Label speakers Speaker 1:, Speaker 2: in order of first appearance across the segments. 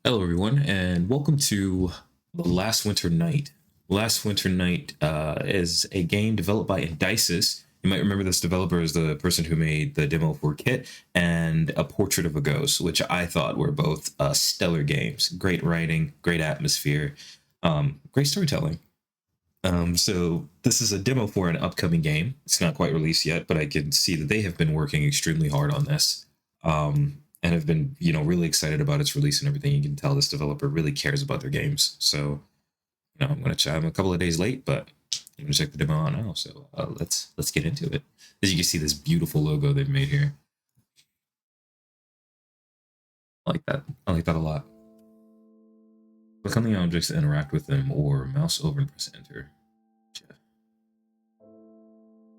Speaker 1: Hello, everyone, and welcome to The Last Winter Night. Last Winter Night is a game developed by Endysis. You might remember this developer as the person who made the demo for Kit and A Portrait of a Ghost, which I thought were both stellar games. Great writing, great atmosphere, great storytelling. So this is a demo for an upcoming game. It's not quite released yet, but I can see that they have been working extremely hard on this. And have been, really excited about its release and everything. You can tell this developer really cares about their games. So, I'm gonna chat. I'm a couple of days late, but I'm gonna check the demo out now. So let's get into it. As you can see, this beautiful logo they've made here. I like that. I like that a lot. Click on the objects to interact with them, or mouse over and press enter.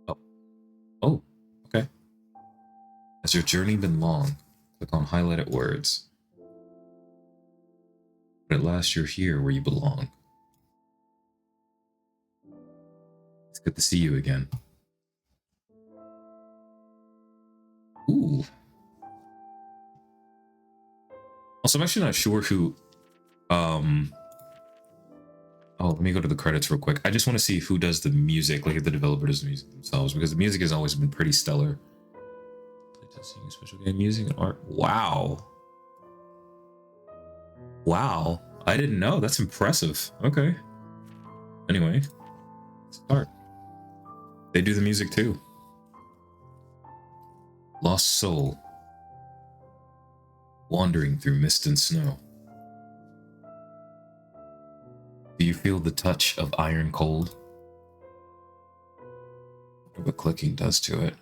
Speaker 1: Oh, oh, okay. Has your journey been long? Click on highlighted words. But at last you're here where you belong. It's good to see you again. Ooh. Also, I'm actually not sure who... Oh, let me go to the credits real quick. I just want to see who does the music, like if the developer does the music themselves, because the music has always been pretty stellar. Special game music and art. Wow. Wow. I didn't know. That's impressive. Okay. Anyway, start. They do the music too. Lost Soul. Wandering through mist and snow. Do you feel the touch of iron cold? What clicking does to it.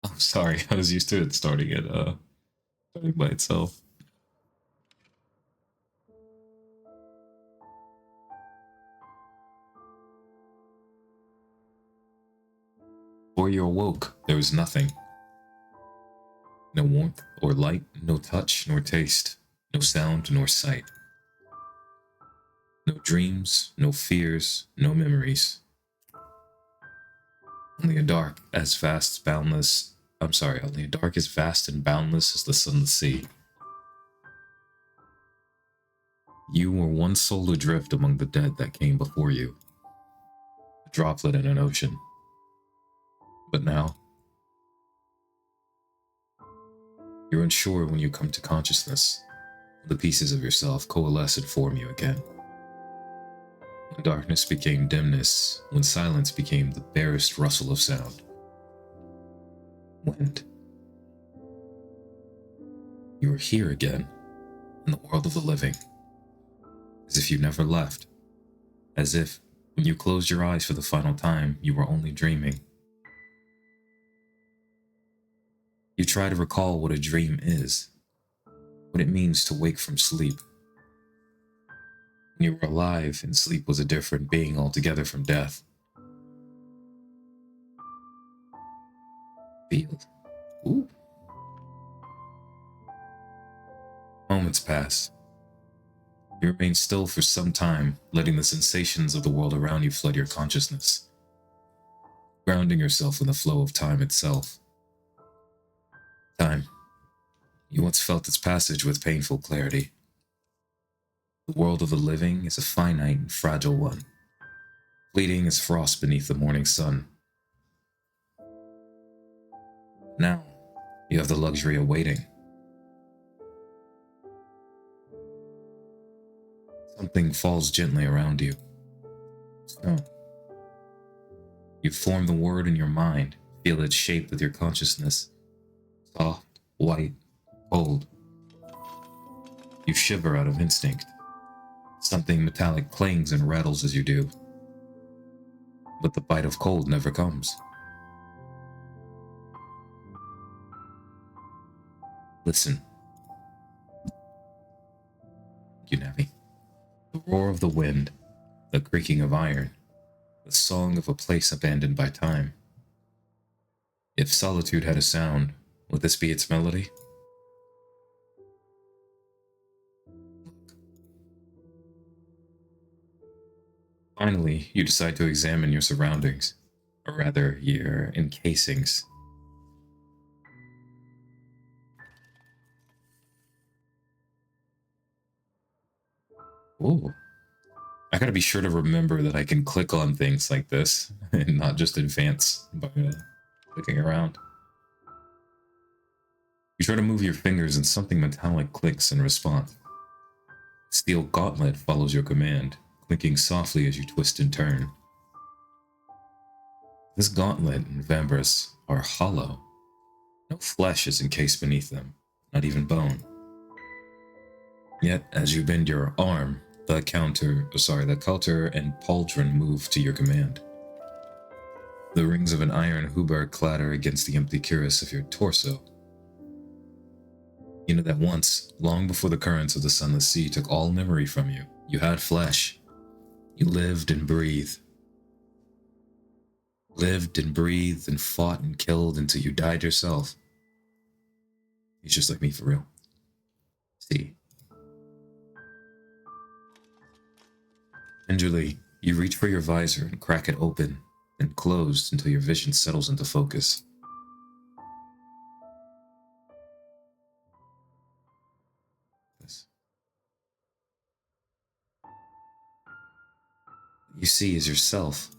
Speaker 1: I'm sorry, I was used to it starting by itself. Before you awoke, there was nothing. No warmth or light, no touch nor taste, no sound nor sight. No dreams, no fears, no memories. Only a dark as vast, boundless. Only a dark as vast and boundless as the sunless sea. You were one soul adrift among the dead that came before you. A droplet in an ocean. But now, you're unsure when you come to consciousness. The pieces of yourself coalesce and form you again. When darkness became dimness, when silence became the barest rustle of sound. Wind. You are here again, in the world of the living. As if you never left. As if, when you closed your eyes for the final time, you were only dreaming. You try to recall what a dream is, what it means to wake from sleep. When you were alive and sleep was a different being altogether from death. Field. Ooh. Moments pass. You remain still for some time, letting the sensations of the world around you flood your consciousness, grounding yourself in the flow of time itself. Time. You once felt its passage with painful clarity. The world of the living is a finite and fragile one, fleeting as frost beneath the morning sun. Now, you have the luxury of waiting. Something falls gently around you. Snow. You form the word in your mind, feel its shape with your consciousness. Soft, white, cold. You shiver out of instinct. Something metallic clings and rattles as you do. But the bite of cold never comes. Listen. Thank you, Navi. The roar of the wind, the creaking of iron, the song of a place abandoned by time. If solitude had a sound, would this be its melody? Finally, you decide to examine your surroundings. A or rather your encasings. Ooh. I gotta be sure to remember that I can click on things like this and not just advance by clicking around. You try to move your fingers and something metallic clicks in response. Steel gauntlet follows your command, clinking softly as you twist and turn. This gauntlet and vambrace are hollow. No flesh is encased beneath them, not even bone. Yet, as you bend your arm, the counter and pauldron move to your command. The rings of an iron huber clatter against the empty cuirass of your torso. You know that once, long before the currents of the sunless sea took all memory from you, you had flesh. You lived and breathed. Lived and breathed and fought and killed until you died yourself. He's just like me for real. See. Gingerly, you reach for your visor and crack it open and closed until your vision settles into focus. What you see is yourself.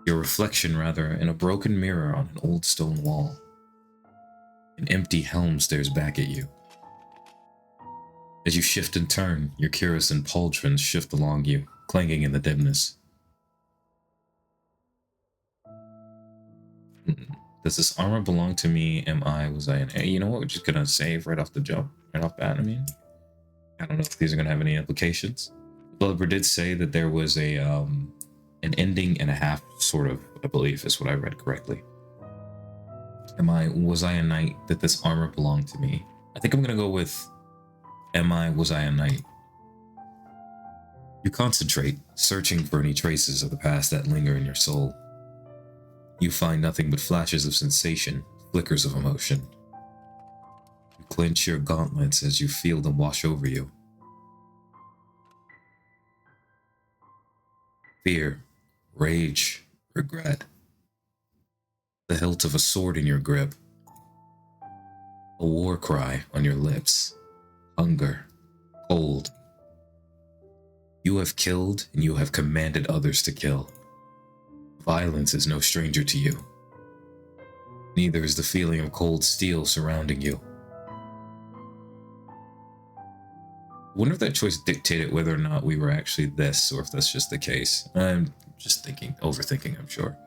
Speaker 1: Your reflection, rather, in a broken mirror on an old stone wall. An empty helm stares back at you. As you shift and turn, your cuirass and pauldrons shift along you, clanging in the dimness. Does this armor belong to me? Was I an A? You know what? We're just gonna save right off the jump, right off bat. I mean, I don't know if these are gonna have any implications. The developer did say that there was an ending and a half, sort of, I believe, is what I read correctly. Was I a knight? That this armor belonged to me? I think I'm gonna go with was I a knight? You concentrate, searching for any traces of the past that linger in your soul. You find nothing but flashes of sensation, flickers of emotion. You clench your gauntlets as you feel them wash over you. Fear, rage, regret. The hilt of a sword in your grip. A war cry on your lips. Hunger, cold. You have killed and you have commanded others to kill. Violence is no stranger to you. Neither is the feeling of cold steel surrounding you. I wonder if that choice dictated whether or not we were actually this, or if that's just the case. I'm just overthinking, I'm sure.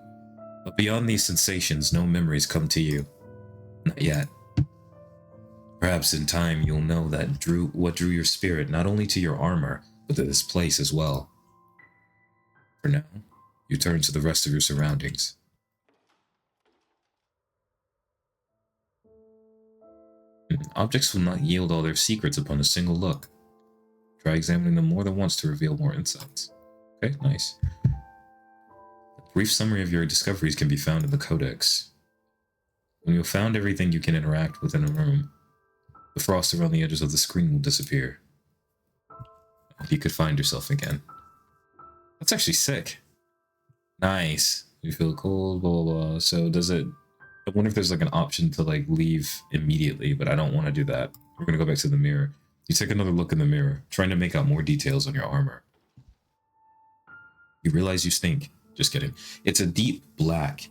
Speaker 1: But beyond these sensations, no memories come to you. Not yet. Perhaps in time you'll know what drew your spirit not only to your armor, but to this place as well. For now, you turn to the rest of your surroundings. Objects will not yield all their secrets upon a single look. Try examining them more than once to reveal more insights. Okay, nice. A brief summary of your discoveries can be found in the Codex. When you've found everything you can interact with in a room, the frost around the edges of the screen will disappear. You could find yourself again. That's actually sick. Nice. You feel cold, blah, blah, blah. So does it... I wonder if there's like an option to like leave immediately, but I don't want to do that. We're going to go back to the mirror. You take another look in the mirror, trying to make out more details on your armor. You realize you stink. Just kidding. It's a deep black.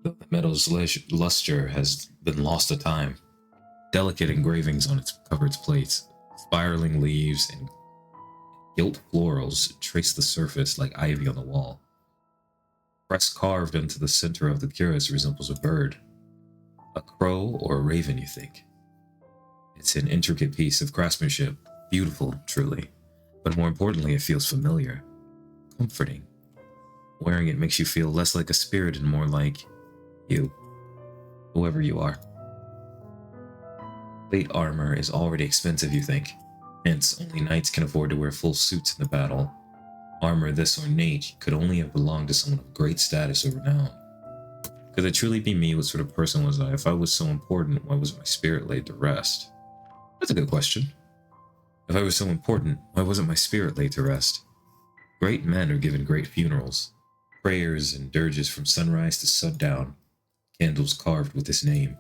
Speaker 1: The metal's luster has been lost to time. Delicate engravings on its covered plates, spiraling leaves, and gilt florals trace the surface like ivy on the wall. Crest carved into the center of the cuirass resembles a bird. A crow or a raven, you think. It's an intricate piece of craftsmanship, beautiful, truly. But more importantly, it feels familiar, comforting. Wearing it makes you feel less like a spirit and more like you, whoever you are. Plate armor is already expensive, you think. Hence, only knights can afford to wear full suits in the battle. Armor this ornate could only have belonged to someone of great status or renown. Could it truly be me? What sort of person was I? If I was so important, why wasn't my spirit laid to rest? That's a good question. If I was so important, why wasn't my spirit laid to rest? Great men are given great funerals. Prayers and dirges from sunrise to sundown, candles carved with his name,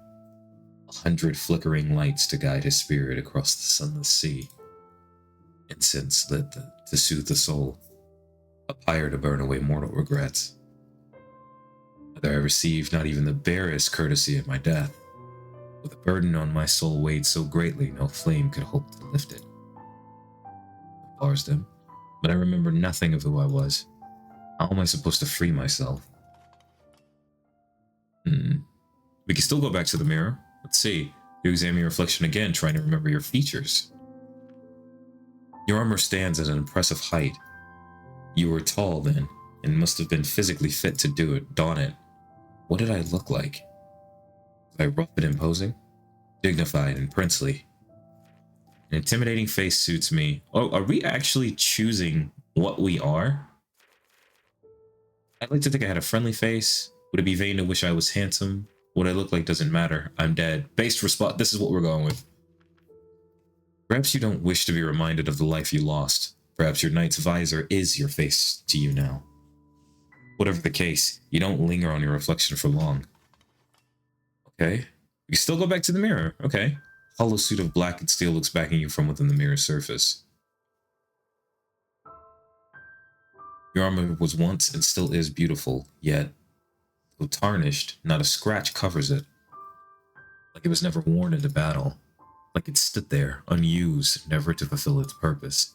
Speaker 1: 100 flickering lights to guide his spirit across the sunless sea, incense lit to soothe the soul, a pyre to burn away mortal regrets. Whether I received not even the barest courtesy at my death, with a burden on my soul weighed so greatly no flame could hope to lift it. I parsed him, but I remember nothing of who I was. How am I supposed to free myself? We can still go back to the mirror. Let's see. You examine your reflection again, trying to remember your features. Your armor stands at an impressive height. You were tall then, and must have been physically fit to don it. What did I look like? Was I rough and imposing? Dignified and princely? An intimidating face suits me. Oh, are we actually choosing what we are? I'd like to think I had a friendly face. Would it be vain to wish I was handsome? What I look like doesn't matter. I'm dead. Based response. This is what we're going with. Perhaps you don't wish to be reminded of the life you lost. Perhaps your knight's visor is your face to you now. Whatever the case, you don't linger on your reflection for long. Okay. You still go back to the mirror. Okay. Hollow suit of black and steel looks back at you from within the mirror's surface. Your armor was once and still is beautiful, yet, though tarnished, not a scratch covers it. Like it was never worn into battle. Like it stood there, unused, never to fulfill its purpose.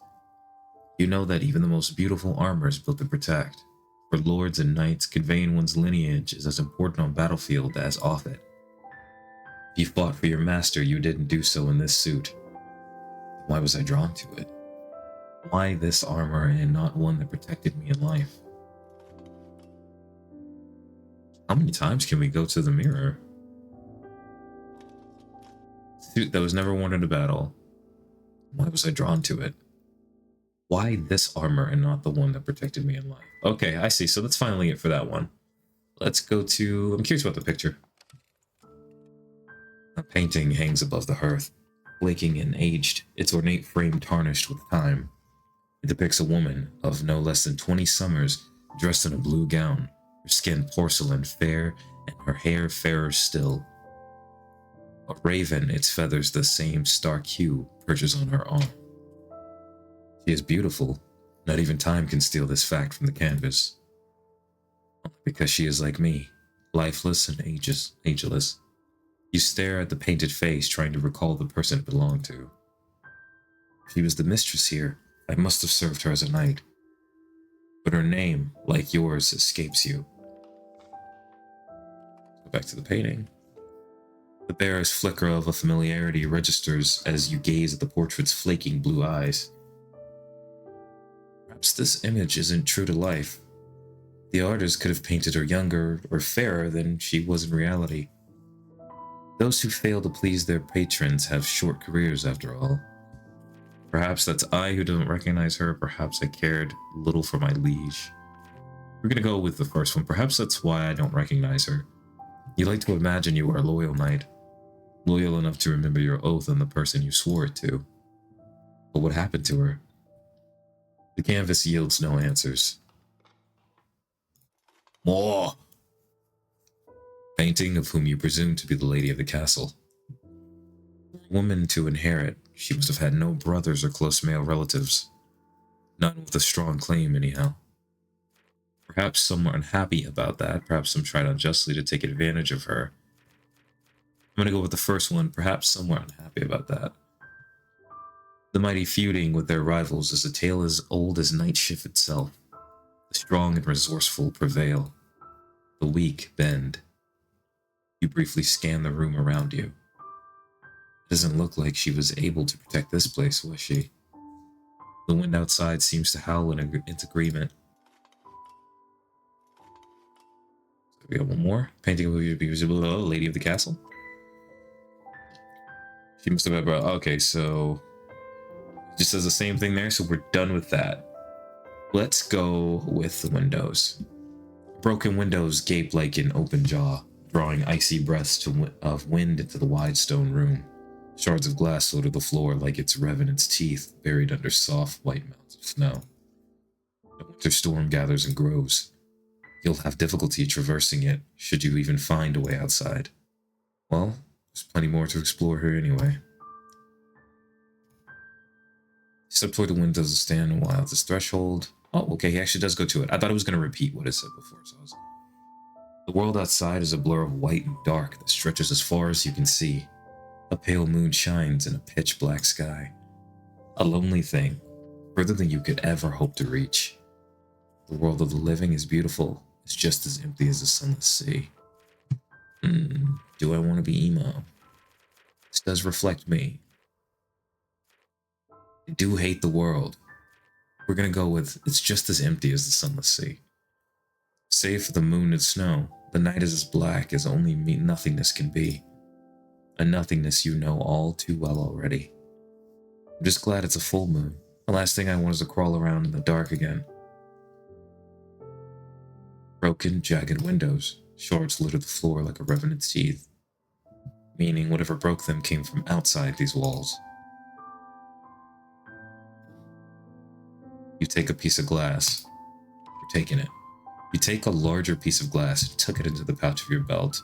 Speaker 1: You know that even the most beautiful armor is built to protect. For lords and knights, conveying one's lineage is as important on battlefield as off it. If you fought for your master, you didn't do so in this suit. Why was I drawn to it? Why this armor and not one that protected me in life? How many times can we go to the mirror? Suit that was never worn into battle. Why was I drawn to it? Why this armor and not the one that protected me in life? Okay, I see. So that's finally it for that one. Let's go to... I'm curious about the picture. A painting hangs above the hearth, flaking and aged, its ornate frame tarnished with time. It depicts a woman of no less than 20 summers, dressed in a blue gown, her skin porcelain fair, and her hair fairer still. A raven, its feathers the same stark hue, perches on her arm. She is beautiful. Not even time can steal this fact from the canvas. Only because she is like me, lifeless and ageless. You stare at the painted face, trying to recall the person it belonged to. She was the mistress here. I must have served her as a knight. But her name, like yours, escapes you. Go back to the painting. The barest flicker of a familiarity registers as you gaze at the portrait's flaking blue eyes. Perhaps this image isn't true to life. The artist could have painted her younger or fairer than she was in reality. Those who fail to please their patrons have short careers after all. Perhaps that's I who don't recognize her, perhaps I cared little for my liege. We're gonna go with the first one. Perhaps that's why I don't recognize her. You like to imagine you are a loyal knight, loyal enough to remember your oath on the person you swore it to. But what happened to her? The canvas yields no answers. More! Painting of whom you presume to be the lady of the castle. For a woman to inherit, she must have had no brothers or close male relatives. None with a strong claim, anyhow. Perhaps some were unhappy about that, perhaps some tried unjustly to take advantage of her. I'm gonna go with the first one, perhaps some were unhappy about that. The mighty feuding with their rivals is a tale as old as night shift itself. The strong and resourceful prevail. The weak bend. You briefly scan the room around you. It doesn't look like she was able to protect this place, was she? The wind outside seems to howl in agreement. We got one more. Painting will be visible, Lady of the Castle. She must have been, okay, so it just says the same thing there, so we're done with that. Let's go with the windows. Broken windows gape like an open jaw, drawing icy breaths of wind into the wide stone room. Shards of glass float to the floor like its revenant's teeth buried under soft white mounds of snow. The winter storm gathers and grows. You You'll have difficulty traversing it, should you even find a way outside. Well, there's plenty more to explore here anyway. Step toward the window to stand a while at this threshold. Oh, okay, he actually does go to it. I thought it was going to repeat what it said before, so I was... The world outside is a blur of white and dark that stretches as far as you can see. A pale moon shines in a pitch black sky. A lonely thing, further than you could ever hope to reach. The world of the living is beautiful. It's just as empty as the sunless sea. Do I want to be emo? This does reflect me. I do hate the world. We're gonna go with, it's just as empty as the sunless sea. Save for the moon and snow, the night is as black as only nothingness can be. A nothingness you know all too well already. I'm just glad it's a full moon. The last thing I want is to crawl around in the dark again. Broken, jagged windows. Shards litter the floor like a revenant's teeth. Meaning whatever broke them came from outside these walls. You take a piece of glass. You're taking it. You take a larger piece of glass and tuck it into the pouch of your belt.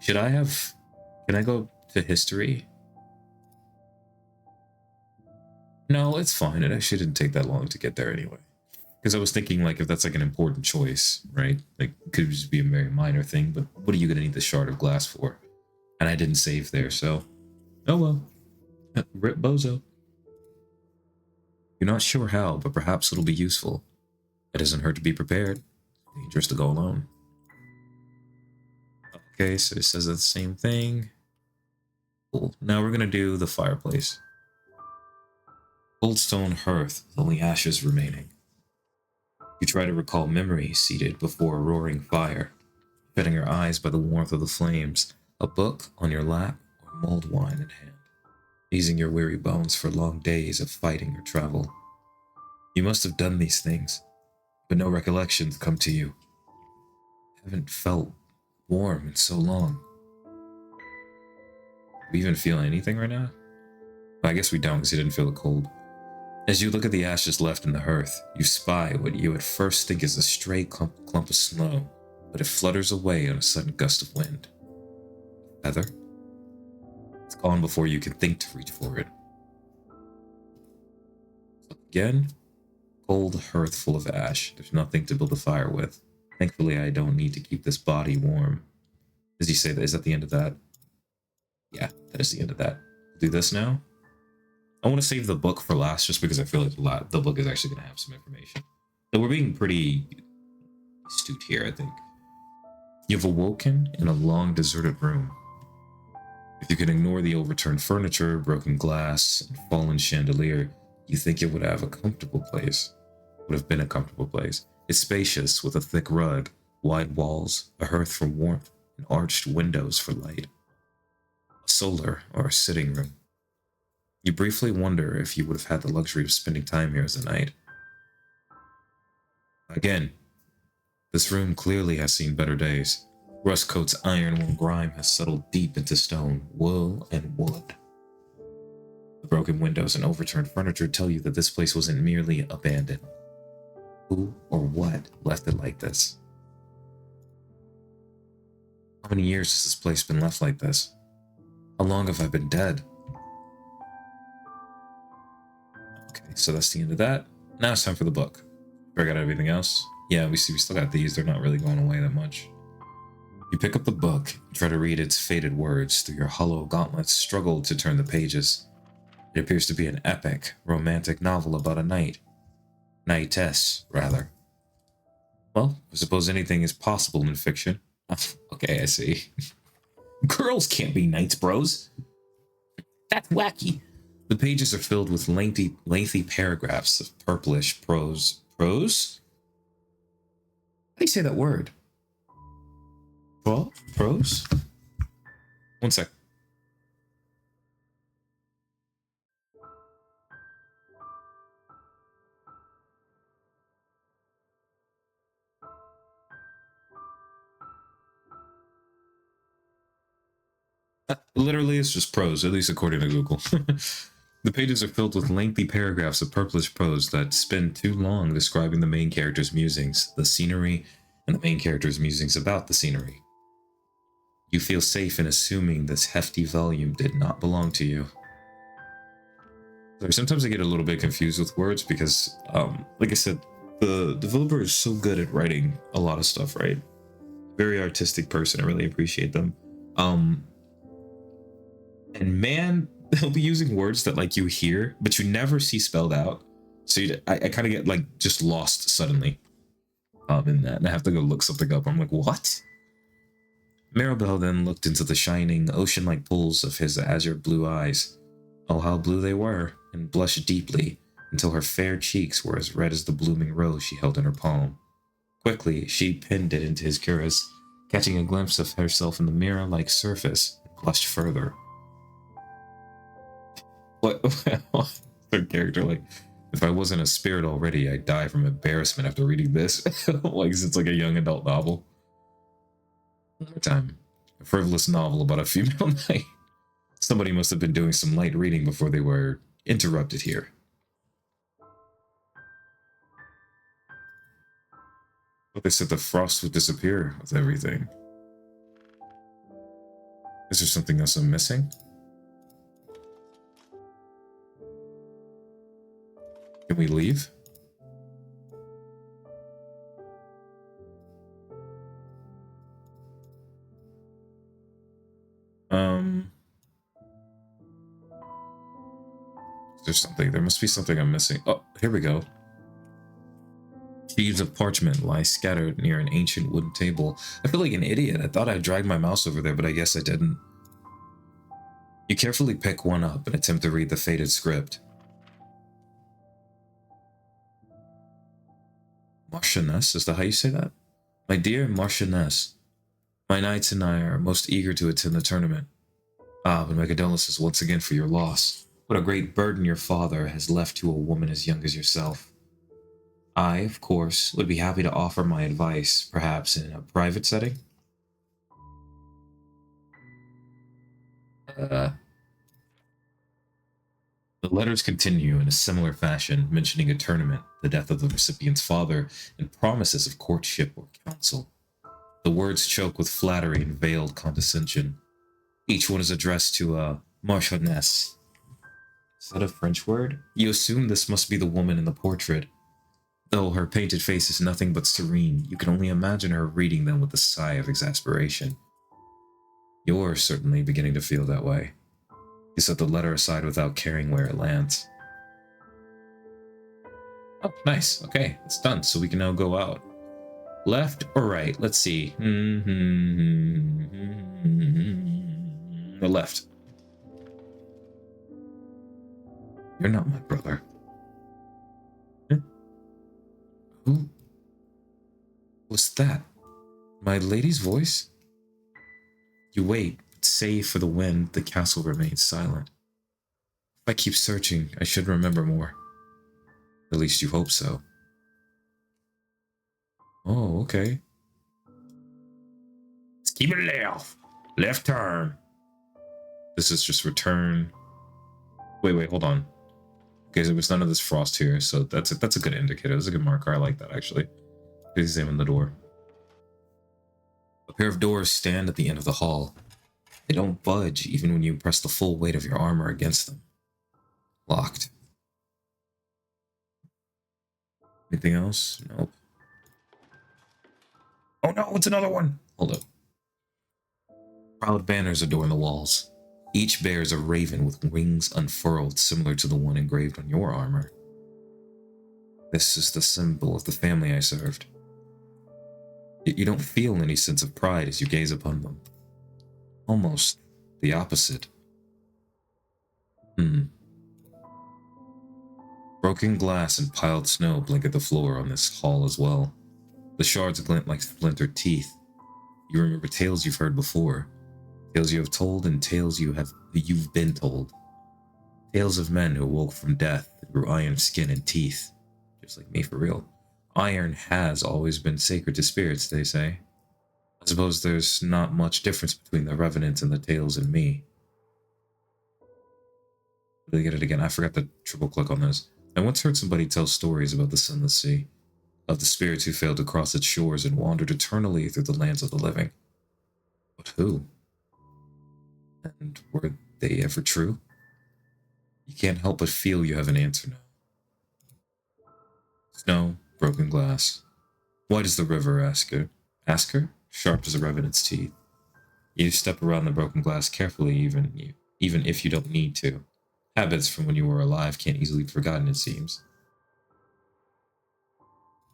Speaker 1: Should I have... Can I go to history? No, it's fine. It actually didn't take that long to get there anyway. Because I was thinking, like, if that's like an important choice, right? Like, it could just be a very minor thing, but what are you going to need the shard of glass for? And I didn't save there, so... Oh well. Rip bozo. You're not sure how, but perhaps it'll be useful. It doesn't hurt to be prepared. Dangerous to go alone. Okay, so it says the same thing. Cool. Now we're going to do the fireplace. Old stone hearth with only ashes remaining. You try to recall memories seated before a roaring fire, fetting your eyes by the warmth of the flames, a book on your lap, or mulled wine in hand, easing your weary bones for long days of fighting or travel. You must have done these things, but no recollections come to you. Haven't felt warm in so long. Do we even feel anything right now? Well, I guess we don't, because you didn't feel the cold. As you look at the ashes left in the hearth, you spy what you at first think is a stray clump of snow, but it flutters away on a sudden gust of wind. Feather? It's gone before you can think to reach for it. So again, cold hearth full of ash. There's nothing to build a fire with. Thankfully, I don't need to keep this body warm. Does he say that? Is that the end of that? Yeah, that is the end of that. Do this now. I want to save the book for last, just because I feel like the book is actually going to have some information. But we're being pretty astute here, I think. You've awoken in a long, deserted room. If you can ignore the overturned furniture, broken glass, and fallen chandelier, you think it would have a comfortable place. Would have been a comfortable place. It's spacious, with a thick rug, wide walls, a hearth for warmth, and arched windows for light. A solar or a sitting room. You briefly wonder if you would have had the luxury of spending time here as a knight. Again, this room clearly has seen better days. Rustcoat's iron-worn grime has settled deep into stone, wool, and wood. The broken windows and overturned furniture tell you that this place wasn't merely abandoned. Who or what left it like this? How many years has this place been left like this? How long have I been dead? Okay, so that's the end of that. Now it's time for the book. Forgot everything else. Yeah, we still got these. They're not really going away that much. You pick up the book and try to read its faded words through your hollow gauntlets, struggle to turn the pages. It appears to be an epic, romantic novel about a knight. Knightess, rather. Well, I suppose anything is possible in fiction. Okay, I see. Girls can't be knights, bros. That's wacky. The pages are filled with lengthy paragraphs of purplish prose. Prose? How do you say that word? Prose? One sec. Literally, it's just prose, at least according to Google. The pages are filled with lengthy paragraphs of purplish prose that spend too long describing the main character's musings, the scenery, and the main character's musings about the scenery. You feel safe in assuming this hefty volume did not belong to you. Sorry, sometimes I get a little bit confused with words because, like I said, the developer is so good at writing a lot of stuff, right? Very artistic person. I really appreciate them. And man, they'll be using words that like you hear, but you never see spelled out. So I kind of get like just lost suddenly in that, and I have to go look something up. I'm like, what? Maribel then looked into the shining, ocean-like pools of his azure blue eyes. Oh, how blue they were, and blushed deeply until her fair cheeks were as red as the blooming rose she held in her palm. Quickly, she pinned it into his cuirass, catching a glimpse of herself in the mirror-like surface, and blushed further. What? Her character, like, if I wasn't a spirit already, I'd die from embarrassment after reading this. Like, it's like a young adult novel. One more time. A frivolous novel about a female knight. Somebody must have been doing some light reading before they were interrupted here. But they said the frost would disappear with everything. Is there something else I'm missing? Can we leave? There's something. There must be something I'm missing. Oh, here we go. Sheets of parchment lie scattered near an ancient wooden table. I feel like an idiot. I thought I dragged my mouse over there, but I guess I didn't. You carefully pick one up and attempt to read the faded script. Marchioness, is that how you say that? My dear Marchioness, my knights and I are most eager to attend the tournament. Ah, but my condolences once again for your loss. What a great burden your father has left to a woman as young as yourself. I, of course, would be happy to offer my advice, perhaps in a private setting. The letters continue in a similar fashion, mentioning a tournament, the death of the recipient's father, and promises of courtship or counsel. The words choke with flattery and veiled condescension. Each one is addressed to a marchioness. Is that a French word? You assume this must be the woman in the portrait. Though her painted face is nothing but serene, you can only imagine her reading them with a sigh of exasperation. You're certainly beginning to feel that way. You set the letter aside without caring where it lands. Oh, nice. Okay, it's done, so we can now go out. Left or right? Let's see. The left. You're not my brother. Who was that? My lady's voice? You wait, but save for the wind, the castle remains silent. If I keep searching, I should remember more. At least you hope so. Oh, okay. Let's keep it left. Left turn. This is just return. Wait, hold on. Okay, there was none of this frost here, so that's a good indicator. That's a good marker. I like that, actually. Please examine the door. A pair of doors stand at the end of the hall. They don't budge even when you press the full weight of your armor against them. Locked. Anything else? Nope. Oh no, it's another one! Hold up. Proud banners adorn the walls. Each bears a raven with wings unfurled, similar to the one engraved on your armor. This is the symbol of the family I served. Yet you don't feel any sense of pride as you gaze upon them. Almost the opposite. Broken glass and piled snow blanket the floor on this hall as well. The shards glint like splintered teeth. You remember tales you've heard before. Tales you have told and tales you've been told. Tales of men who woke from death and grew iron skin and teeth. Just like me, for real. Iron has always been sacred to spirits, they say. I suppose there's not much difference between the revenants and the tales and me. Did I get it again? I forgot to triple click on this. I once heard somebody tell stories about the Sunless Sea, of the spirits who failed to cross its shores and wandered eternally through the lands of the living. But who? And were they ever true? You can't help but feel you have an answer now. Snow, broken glass. Why does the river ask her? Ask her? Sharp as a revenant's teeth. You step around the broken glass carefully, even if you don't need to. Habits from when you were alive can't easily be forgotten, it seems.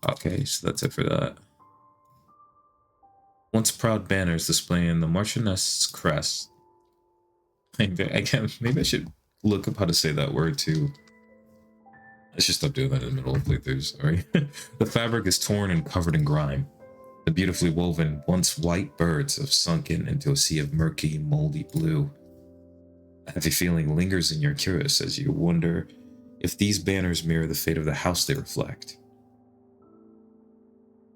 Speaker 1: Okay, so that's it for that. Once proud banners displaying the Marchioness's crest. Maybe I should look up how to say that word too. Let's just stop doing that in the middle of playthroughs, sorry. The fabric is torn and covered in grime. The beautifully woven, once white birds have sunken into a sea of murky, moldy blue. A heavy feeling lingers in your cuirass as you wonder if these banners mirror the fate of the house they reflect.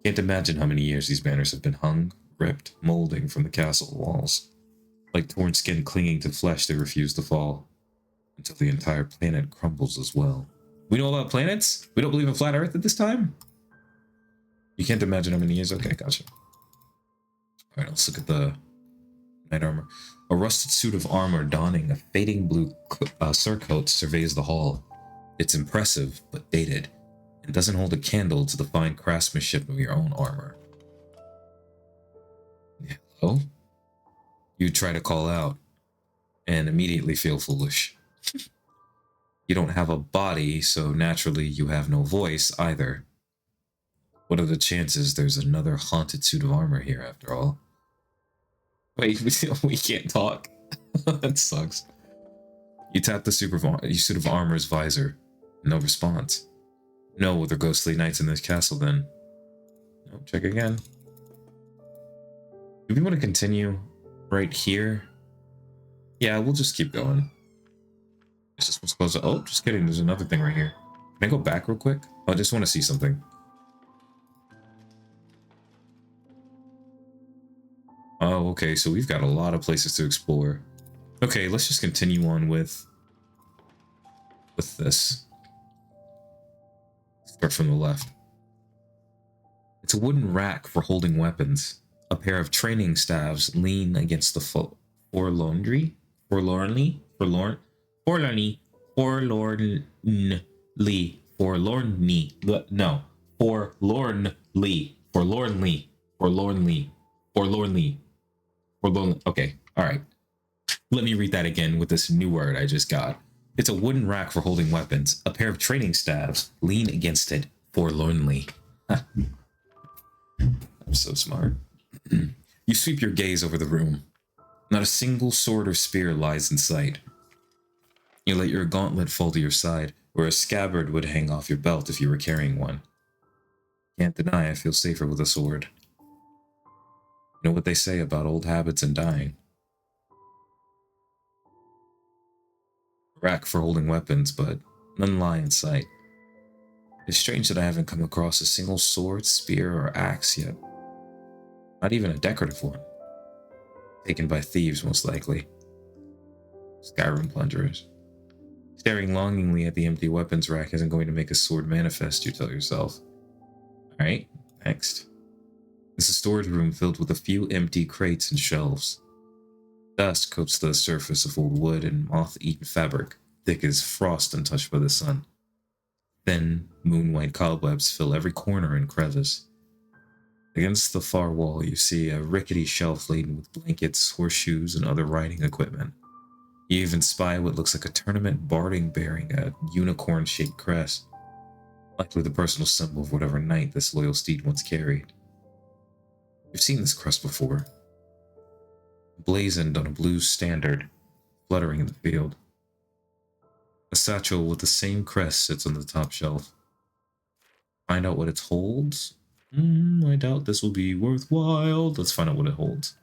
Speaker 1: Can't imagine how many years these banners have been hung, ripped, molding from the castle walls. Like torn skin clinging to flesh, they refuse to fall, until the entire planet crumbles as well. We know about planets? We don't believe in flat Earth at this time? You can't imagine how many years? Okay, gotcha. Alright, let's look at the knight armor. A rusted suit of armor donning a fading blue surcoat surveys the hall. It's impressive, but dated, and doesn't hold a candle to the fine craftsmanship of your own armor. Hello? You try to call out, and immediately feel foolish. You don't have a body, so naturally you have no voice either. What are the chances there's another haunted suit of armor here after all? Wait, we can't talk. That sucks. You tap the suit of armor's visor. No response. No other ghostly knights in this castle then. No, check again. Do we want to continue right here? Yeah, we'll just keep going. It's just what's close. Oh, just kidding. There's another thing right here. Can I go back real quick? Oh, I just want to see something. Oh, okay. So we've got a lot of places to explore. Okay, let's just continue on with this. Start from the left. It's a wooden rack for holding weapons. A pair of training staves lean against the forlornly, okay, all right. Let me read that again with this new word I just got. It's a wooden rack for holding weapons. A pair of training staves lean against it forlornly. I'm so smart. You sweep your gaze over the room. Not a single sword or spear lies in sight. You let your gauntlet fall to your side, where a scabbard would hang off your belt if you were carrying one. Can't deny I feel safer with a sword. You know what they say about old habits and dying. Rack for holding weapons, but none lie in sight. It's strange that I haven't come across a single sword, spear, or axe yet. Not even a decorative one. Taken by thieves, most likely. Skyrim plunderers. Staring longingly at the empty weapons rack isn't going to make a sword manifest, you tell yourself. Alright, next. It's a storage room filled with a few empty crates and shelves. Dust coats the surface of old wood and moth-eaten fabric, thick as frost untouched by the sun. Thin, moon-white cobwebs fill every corner and crevice. Against the far wall, you see a rickety shelf laden with blankets, horseshoes, and other riding equipment. You even spy what looks like a tournament barding bearing a unicorn-shaped crest, likely the personal symbol of whatever knight this loyal steed once carried. You've seen this crest before, blazoned on a blue standard, fluttering in the field. A satchel with the same crest sits on the top shelf. Find out what it holds? I doubt this will be worthwhile. Let's find out what it holds.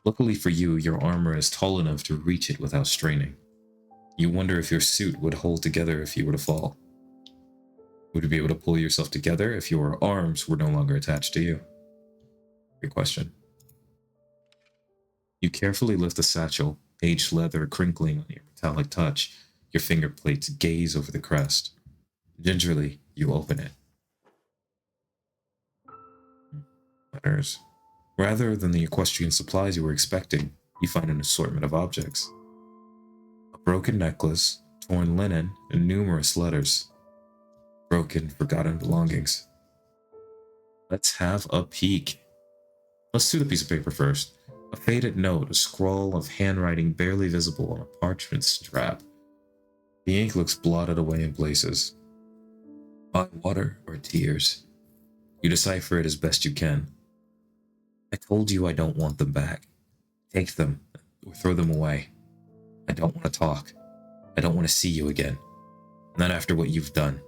Speaker 1: Luckily for you, your armor is tall enough to reach it without straining. You wonder if your suit would hold together if you were to fall. Would you be able to pull yourself together if your arms were no longer attached to you? Great question. You carefully lift the satchel, aged leather crinkling on your metallic touch. Your finger plates gaze over the crest. Gingerly, you open it. Letters. Rather than the equestrian supplies you were expecting, you find an assortment of objects. A broken necklace, torn linen, and numerous letters. Broken, forgotten belongings. Let's have a peek. Let's do the piece of paper first. A faded note, a scrawl of handwriting barely visible on a parchment strap. The ink looks blotted away in places. By water or tears. You decipher it as best you can. I told you I don't want them back. Take them, or throw them away. I don't want to talk. I don't want to see you again. Not after what you've done.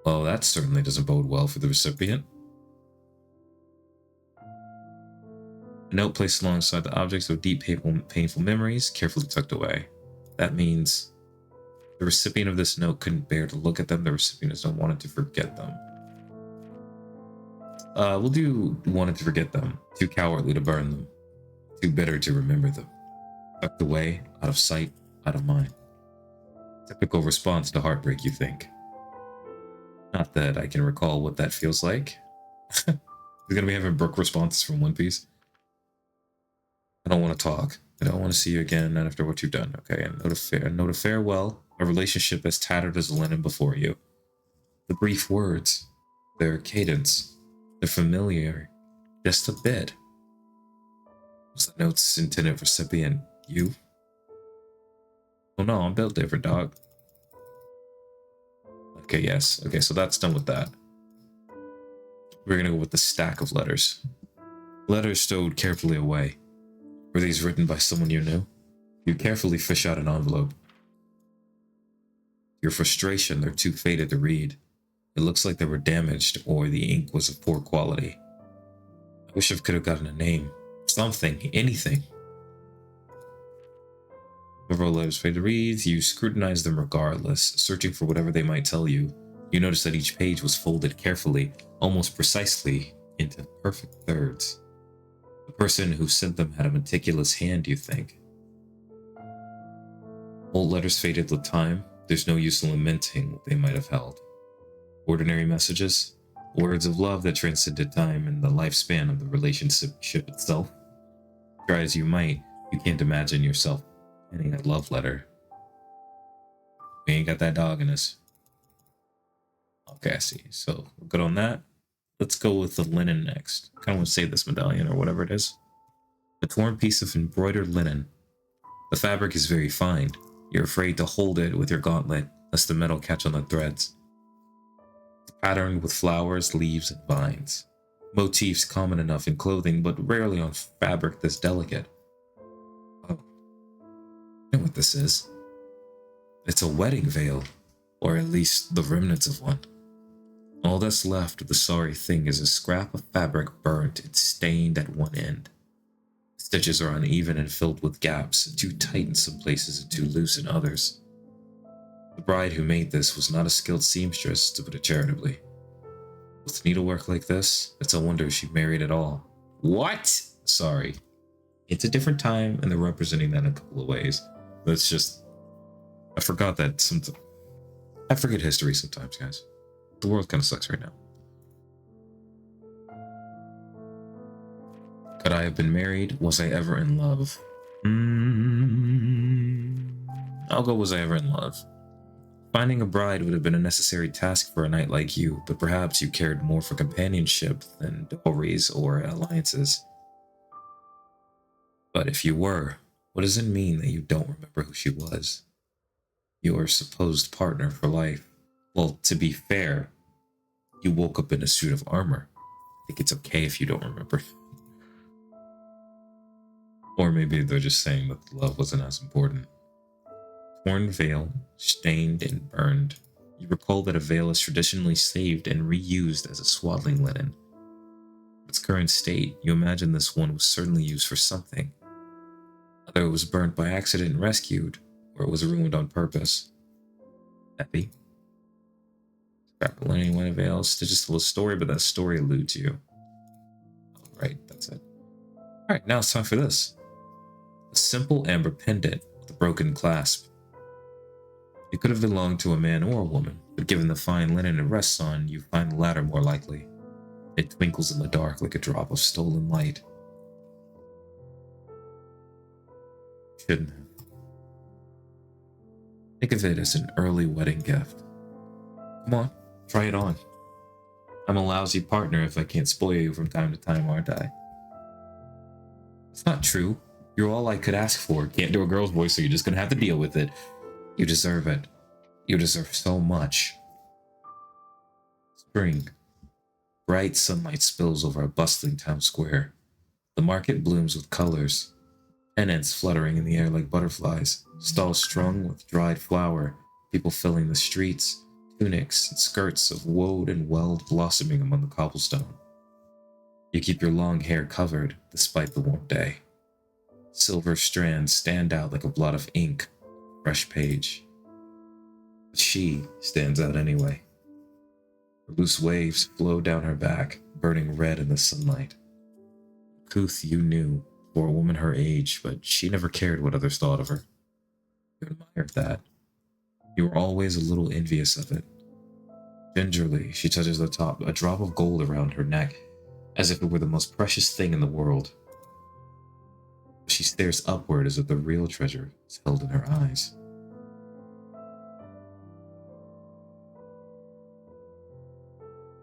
Speaker 1: Well, that certainly doesn't bode well for the recipient. A note placed alongside the objects of deep, painful memories, carefully tucked away. That means the recipient of this note couldn't bear to look at them. The recipient don't wanted to forget them. We'll do wanted to forget them. Too cowardly to burn them. Too bitter to remember them. Tucked away, out of sight, out of mind. Typical response to heartbreak, you think. Not that I can recall what that feels like. We're gonna be having Brooke responses from One Piece. I don't want to talk. I don't want to see you again, not after what you've done. Okay, a note of farewell, a relationship as tattered as the linen before you. The brief words, their cadence, they're familiar, just a bit. Was the note's intended recipient you? Oh no, I'm built different, dog. Okay, yes. Okay, so that's done with that. We're gonna go with the stack of letters. Letters stowed carefully away. Were these written by someone you knew? You carefully fish out an envelope. Your frustration, they're too faded to read. It looks like they were damaged or the ink was of poor quality. I wish I could have gotten a name. Something, anything. Several letters fade to read. You scrutinize them regardless, searching for whatever they might tell you. You notice that each page was folded carefully, almost precisely, into perfect thirds. The person who sent them had a meticulous hand, you think. Old letters faded with time. There's no use in lamenting what they might have held. Ordinary messages, words of love that transcended time and the lifespan of the relationship itself. Try as you might, you can't imagine yourself penning a love letter. We ain't got that dog in us. Okay, I see. So we're good on that. Let's go with the linen next. I kind of want to save this medallion or whatever it is. A torn piece of embroidered linen. The fabric is very fine. You're afraid to hold it with your gauntlet, lest the metal catch on the threads. It's patterned with flowers, leaves, and vines. Motifs common enough in clothing, but rarely on fabric this delicate. Oh. I know what this is. It's a wedding veil, or at least the remnants of one. All that's left of the sorry thing is a scrap of fabric burnt and stained at one end. Stitches are uneven and filled with gaps, too tight in some places and too loose in others. The bride who made this was not a skilled seamstress, to put it charitably. With needlework like this, it's a wonder she married at all. What? Sorry. It's a different time, and they're representing that in a couple of ways. That's just... I forgot that sometimes... I forget history sometimes, guys. The world kind of sucks right now. Could I have been married? Was I ever in love? I'll go was I ever in love. Finding a bride would have been a necessary task for a knight like you, but perhaps you cared more for companionship than dowries or alliances. But if you were, what does it mean that you don't remember who she was? Your supposed partner for life. Well, to be fair, you woke up in a suit of armor. I think it's okay if you don't remember. Or maybe they're just saying that love wasn't as important. Torn veil, stained and burned. You recall that a veil is traditionally saved and reused as a swaddling linen. In its current state, you imagine this one was certainly used for something. Whether it was burnt by accident and rescued, or it was ruined on purpose. Happy. Scrap linen, one veil, stitches tell a story, but that story eludes you. Alright, that's it. Alright, now it's time for this. A simple amber pendant with a broken clasp. It could have belonged to a man or a woman, but given the fine linen it rests on, you find the latter more likely. It twinkles in the dark like a drop of stolen light. Shouldn't have. Think of it as an early wedding gift. Come on, try it on. I'm a lousy partner if I can't spoil you from time to time, aren't I? It's not true. You're all I could ask for. Can't do a girl's voice, so you're just gonna have to deal with it. You deserve it. You deserve so much. Spring. Bright sunlight spills over a bustling town square. The market blooms with colors. Pennants fluttering in the air like butterflies. Stalls strung with dried flower. People filling the streets. Tunics and skirts of woad and weld blossoming among the cobblestone. You keep your long hair covered despite the warm day. Silver strands stand out like a blot of ink, fresh page. But she stands out anyway. Her loose waves flow down her back, burning red in the sunlight. Couth you knew for a woman her age, but she never cared what others thought of her. You admired that. You were always a little envious of it. Gingerly, she touches the top, a drop of gold around her neck, as if it were the most precious thing in the world. She stares upward as if the real treasure is held in her eyes.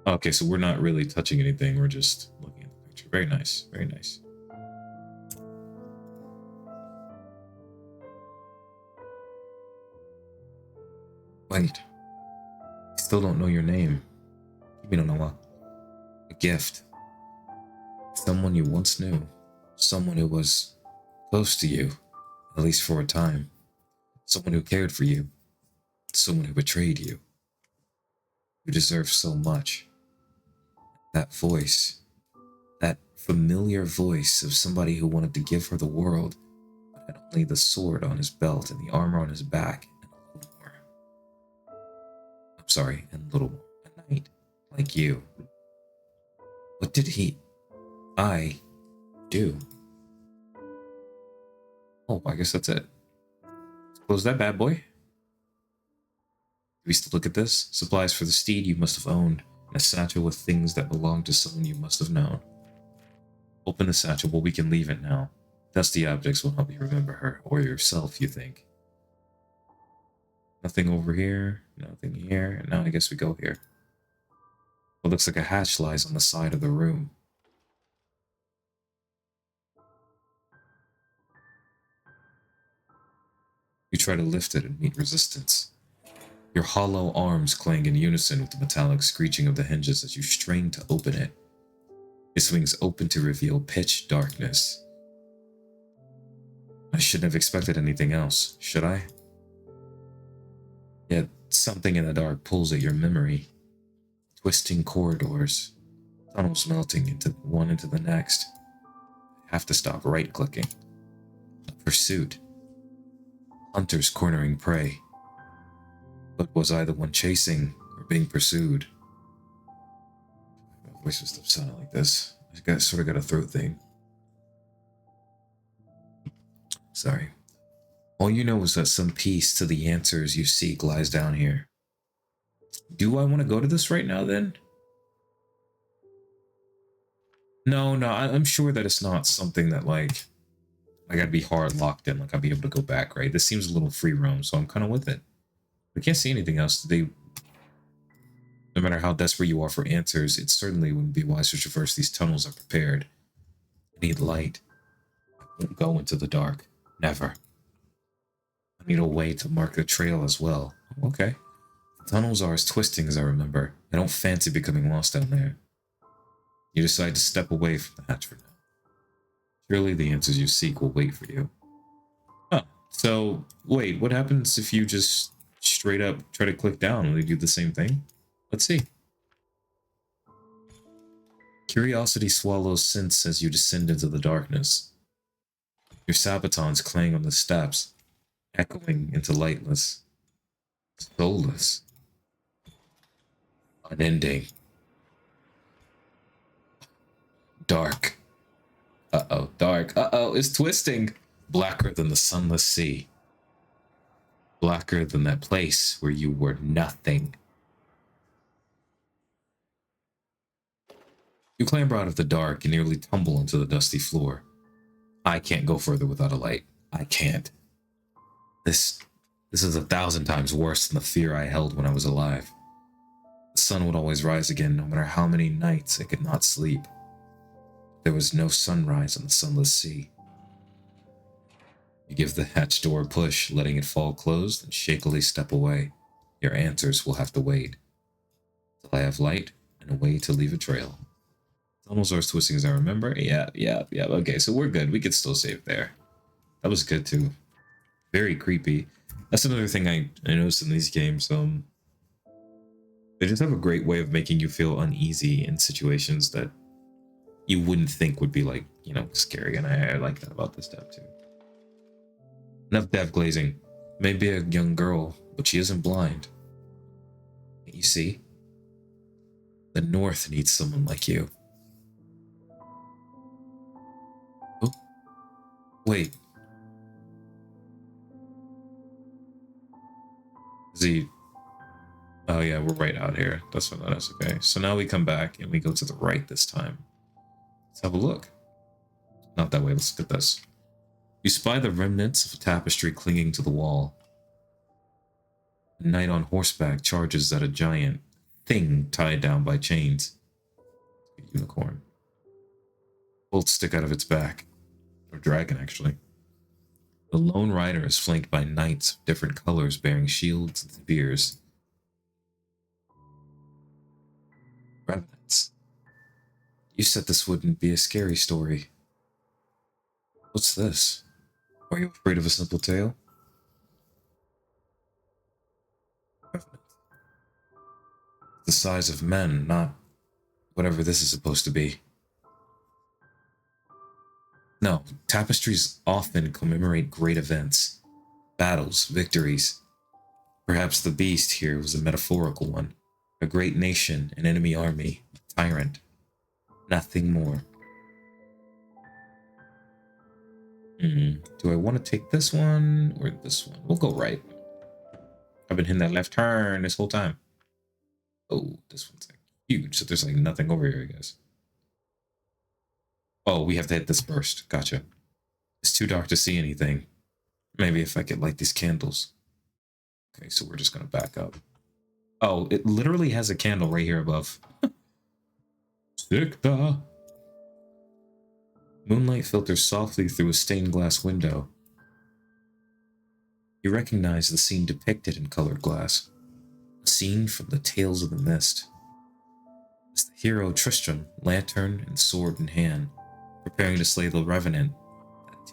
Speaker 1: Okay, so we're not really touching anything, we're just looking at the picture. Very nice, very nice. Wait, I still don't know your name. You don't know a gift. Someone you once knew. Someone who was close to you, at least for a time. Someone who cared for you. Someone who betrayed you. You deserve so much. That voice. That familiar voice of somebody who wanted to give her the world, but had only the sword on his belt and the armor on his back, and a little more. I'm sorry, and a little more. A knight like you. What did I do? Oh, I guess that's it. Let's close that bad boy. We still look at this. Supplies for the steed you must have owned, and a satchel with things that belonged to someone you must have known. Open the satchel, well, we can leave it now. Dusty objects will help you remember her, or yourself, you think. Nothing over here, nothing here, and now I guess we go here. What looks like a hatch lies on the side of the room. You try to lift it and meet resistance. Your hollow arms clang in unison with the metallic screeching of the hinges as you strain to open it. It swings open to reveal pitch darkness. I shouldn't have expected anything else, should I? Yet something in the dark pulls at your memory. Twisting corridors, tunnels melting into the next. I have to stop right-clicking. A pursuit. Hunters cornering prey. But was I the one chasing or being pursued? My voice will stop sounding like this. I sort of got a throat thing. Sorry. All you know is that some piece to the answers you seek lies down here. Do I want to go to this right now, then? No, I'm sure that it's not something that, like I'd be hard locked in, like I'd be able to go back, right? This seems a little free roam, so I'm kind of with it. We can't see anything else. No matter how desperate you are for answers, it certainly wouldn't be wise to traverse these tunnels unprepared. I need light. I won't go into the dark. Never. I need a way to mark the trail as well. Okay. The tunnels are as twisting as I remember. I don't fancy becoming lost down there. You decide to step away from the hatch for now. Surely the answers you seek will wait for you. Oh, so wait, what happens if you just straight up try to click down? Will you do the same thing? Let's see. Curiosity swallows sense as you descend into the darkness. Your sabatons clang on the steps, echoing into lightless, soulless, unending, dark. Uh-oh, dark. Uh-oh, it's twisting. Blacker than the sunless sea. Blacker than that place where you were nothing. You clamber out of the dark and nearly tumble onto the dusty floor. I can't go further without a light. I can't. This this is 1,000 times worse than the fear I held when I was alive. The sun would always rise again, no matter how many nights I could not sleep. There was no sunrise on the sunless sea. You give the hatch door a push, letting it fall closed, and shakily step away. Your answers will have to wait. Till I have light and a way to leave a trail. Tunnels are as twisting as I remember. Yeah. Okay, so we're good. We could still save there. That was good too. Very creepy. That's another thing I noticed in these games. They just have a great way of making you feel uneasy in situations that you wouldn't think would be like, scary. And I like that about this dev too. Enough dev glazing. Maybe a young girl, but she isn't blind. You see? The North needs someone like you. Oh, wait. Is he... Oh yeah, we're right out here. That's what that is. Okay, so now we come back and we go to the right this time. Let's have a look. Not that way, let's look at this. You spy the remnants of a tapestry clinging to the wall. A knight on horseback charges at a giant thing tied down by chains. A unicorn. Bolts stick out of its back. Or dragon, actually. The lone rider is flanked by knights of different colors bearing shields and spears. Revenants. You said this wouldn't be a scary story. What's this? Are you afraid of a simple tale? Revenant. The size of men, not whatever this is supposed to be. No, tapestries often commemorate great events, battles, victories. Perhaps the beast here was a metaphorical one. A great nation, an enemy army, a tyrant. Nothing more. Do I want to take this one or this one? We'll go right. I've been hitting that left turn this whole time. Oh, this one's like huge, so there's like nothing over here, I guess. Oh, we have to hit this first. Gotcha. It's too dark to see anything. Maybe if I could light these candles. Okay, so we're just gonna back up. Oh, it literally has a candle right here above. Sikta. Moonlight filters softly through a stained glass window. You recognize the scene depicted in colored glass. A scene from the Tales of the Mist. It's the hero Tristram, lantern and sword in hand, preparing to slay the Revenant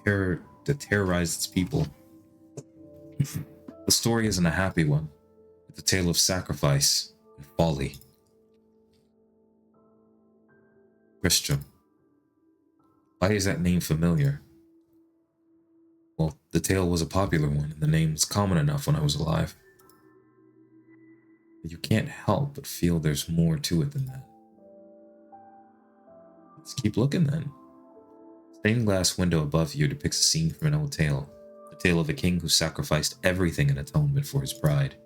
Speaker 1: that terrorized its people. The story isn't a happy one. It's a tale of sacrifice and folly. Tristram. Why is that name familiar? Well, the tale was a popular one, and the name was common enough when I was alive. But you can't help but feel there's more to it than that. Let's keep looking then. Stained glass window above you depicts a scene from an old tale. The tale of a king who sacrificed everything in atonement for his bride.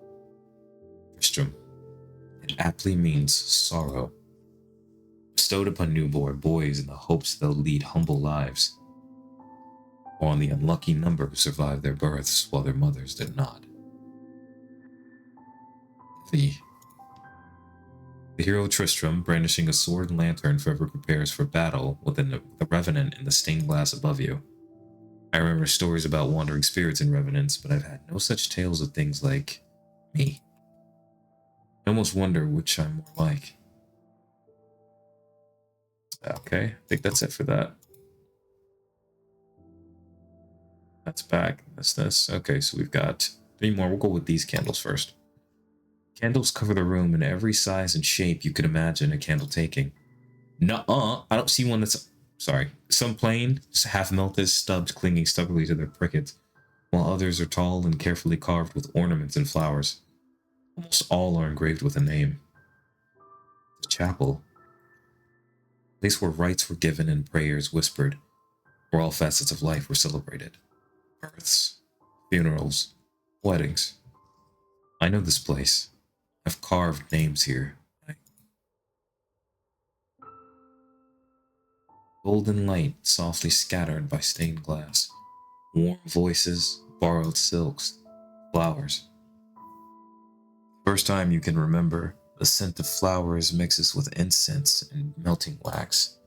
Speaker 1: Tristram. It aptly means sorrow. Bestowed upon newborn boys in the hopes they'll lead humble lives, or on the unlucky number who survived their births while their mothers did not. The hero Tristram, brandishing a sword and lantern, forever prepares for battle within the Revenant in the stained glass above you. I remember stories about wandering spirits and Revenants, but I've had no such tales of things like me. I almost wonder which I'm more like. Okay, I think that's it for that. That's back. That's this. Okay, so we've got 3 more. We'll go with these candles first. Candles cover the room in every size and shape you could imagine a candle taking. Nuh-uh, I don't see one that's... Sorry. Some plain, half-melted stubs clinging stubbornly to their prickets, while others are tall and carefully carved with ornaments and flowers. Almost all are engraved with a name. The chapel. A place where rites were given and prayers whispered, where all facets of life were celebrated. Births, funerals, Weddings. I know this place. I've carved names here. Golden light softly scattered by stained glass. Warm voices, borrowed silks, flowers. First time you can remember, the scent of flowers mixes with incense and melting wax.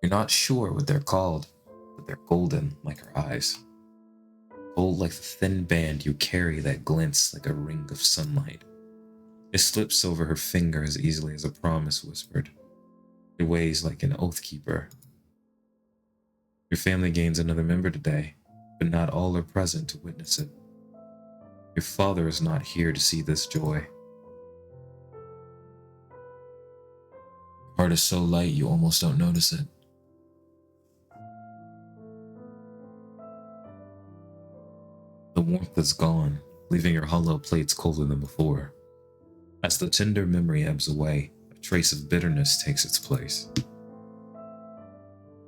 Speaker 1: You're not sure what they're called, but they're golden like her eyes. Gold like the thin band you carry that glints like a ring of sunlight. It slips over her finger as easily as a promise whispered. It weighs like an oath keeper. Your family gains another member today, but not all are present to witness it. Your father is not here to see this joy. Your heart is so light you almost don't notice it. The warmth is gone, leaving your hollow plates colder than before. As the tender memory ebbs away, a trace of bitterness takes its place.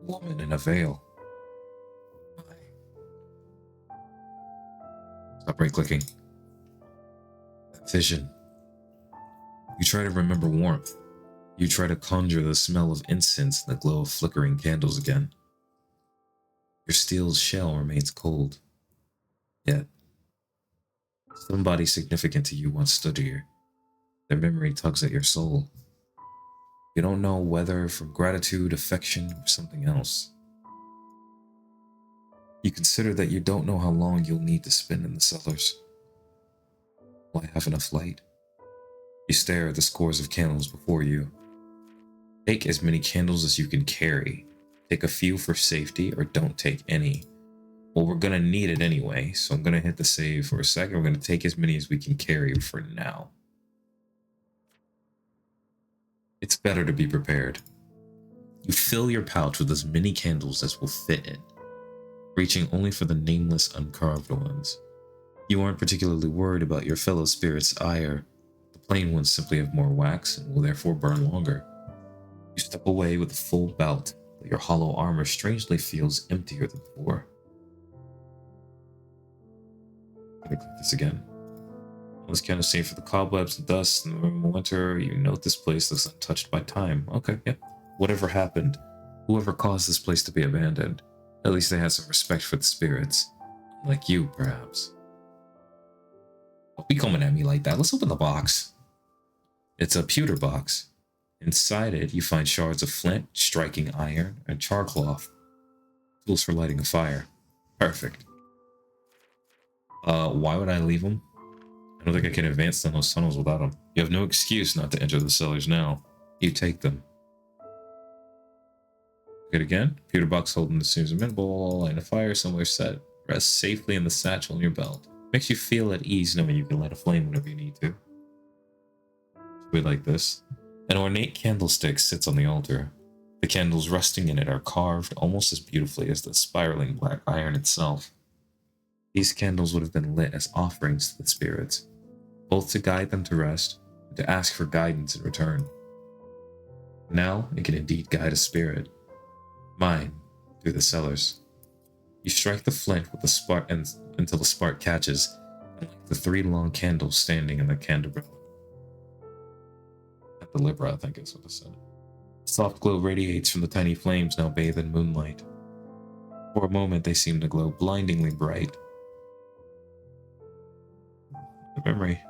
Speaker 1: Woman in a veil. Stop right-clicking. That vision. You try to remember warmth. You try to conjure the smell of incense and the glow of flickering candles again. Your steel shell remains cold. Yet, somebody significant to you once stood here. Their memory tugs at your soul. You don't know whether from gratitude, affection, or something else. You consider that you don't know how long you'll need to spend in the cellars. Will I have enough light? You stare at the scores of candles before you. Take as many candles as you can carry. Take a few for safety or don't take any. Well, we're gonna need it anyway, so I'm gonna hit the save for a second. We're gonna take as many as we can carry for now. It's better to be prepared. You fill your pouch with as many candles as will fit in, reaching only for the nameless uncarved ones. You aren't particularly worried about your fellow spirit's ire. The plain ones simply have more wax and will therefore burn longer. You step away with a full belt, but your hollow armor strangely feels emptier than before. I'm gonna click this again. This kind of safe for the cobwebs and dust in the room of winter. You note this place looks untouched by time. Okay, yeah. Whatever happened, whoever caused this place to be abandoned, at least they had some respect for the spirits. Like you, perhaps. Don't be coming at me like that. Let's open the box. It's a pewter box. Inside it, you find shards of flint, striking iron, and charcloth. Tools for lighting a fire. Perfect. Why would I leave them? I don't think I can advance down those tunnels without them. You have no excuse not to enter the cellars now. You take them. Good again. Pewter box holding the seems amenable. Light a fire somewhere set. Rest safely in the satchel in your belt. Makes you feel at ease knowing you can light a flame whenever you need to. We like this. An ornate candlestick sits on the altar. The candles resting in it are carved almost as beautifully as the spiraling black iron itself. These candles would have been lit as offerings to the spirits, both to guide them to rest and to ask for guidance in return. Now it can indeed guide a spirit. Mine, through the cellars. You strike the flint with the spark until the spark catches, and like the 3 long candles standing in the candelabra. Candelabra, I think is what it said. Soft glow radiates from the tiny flames now bathed in moonlight. For a moment they seem to glow blindingly bright. The memory.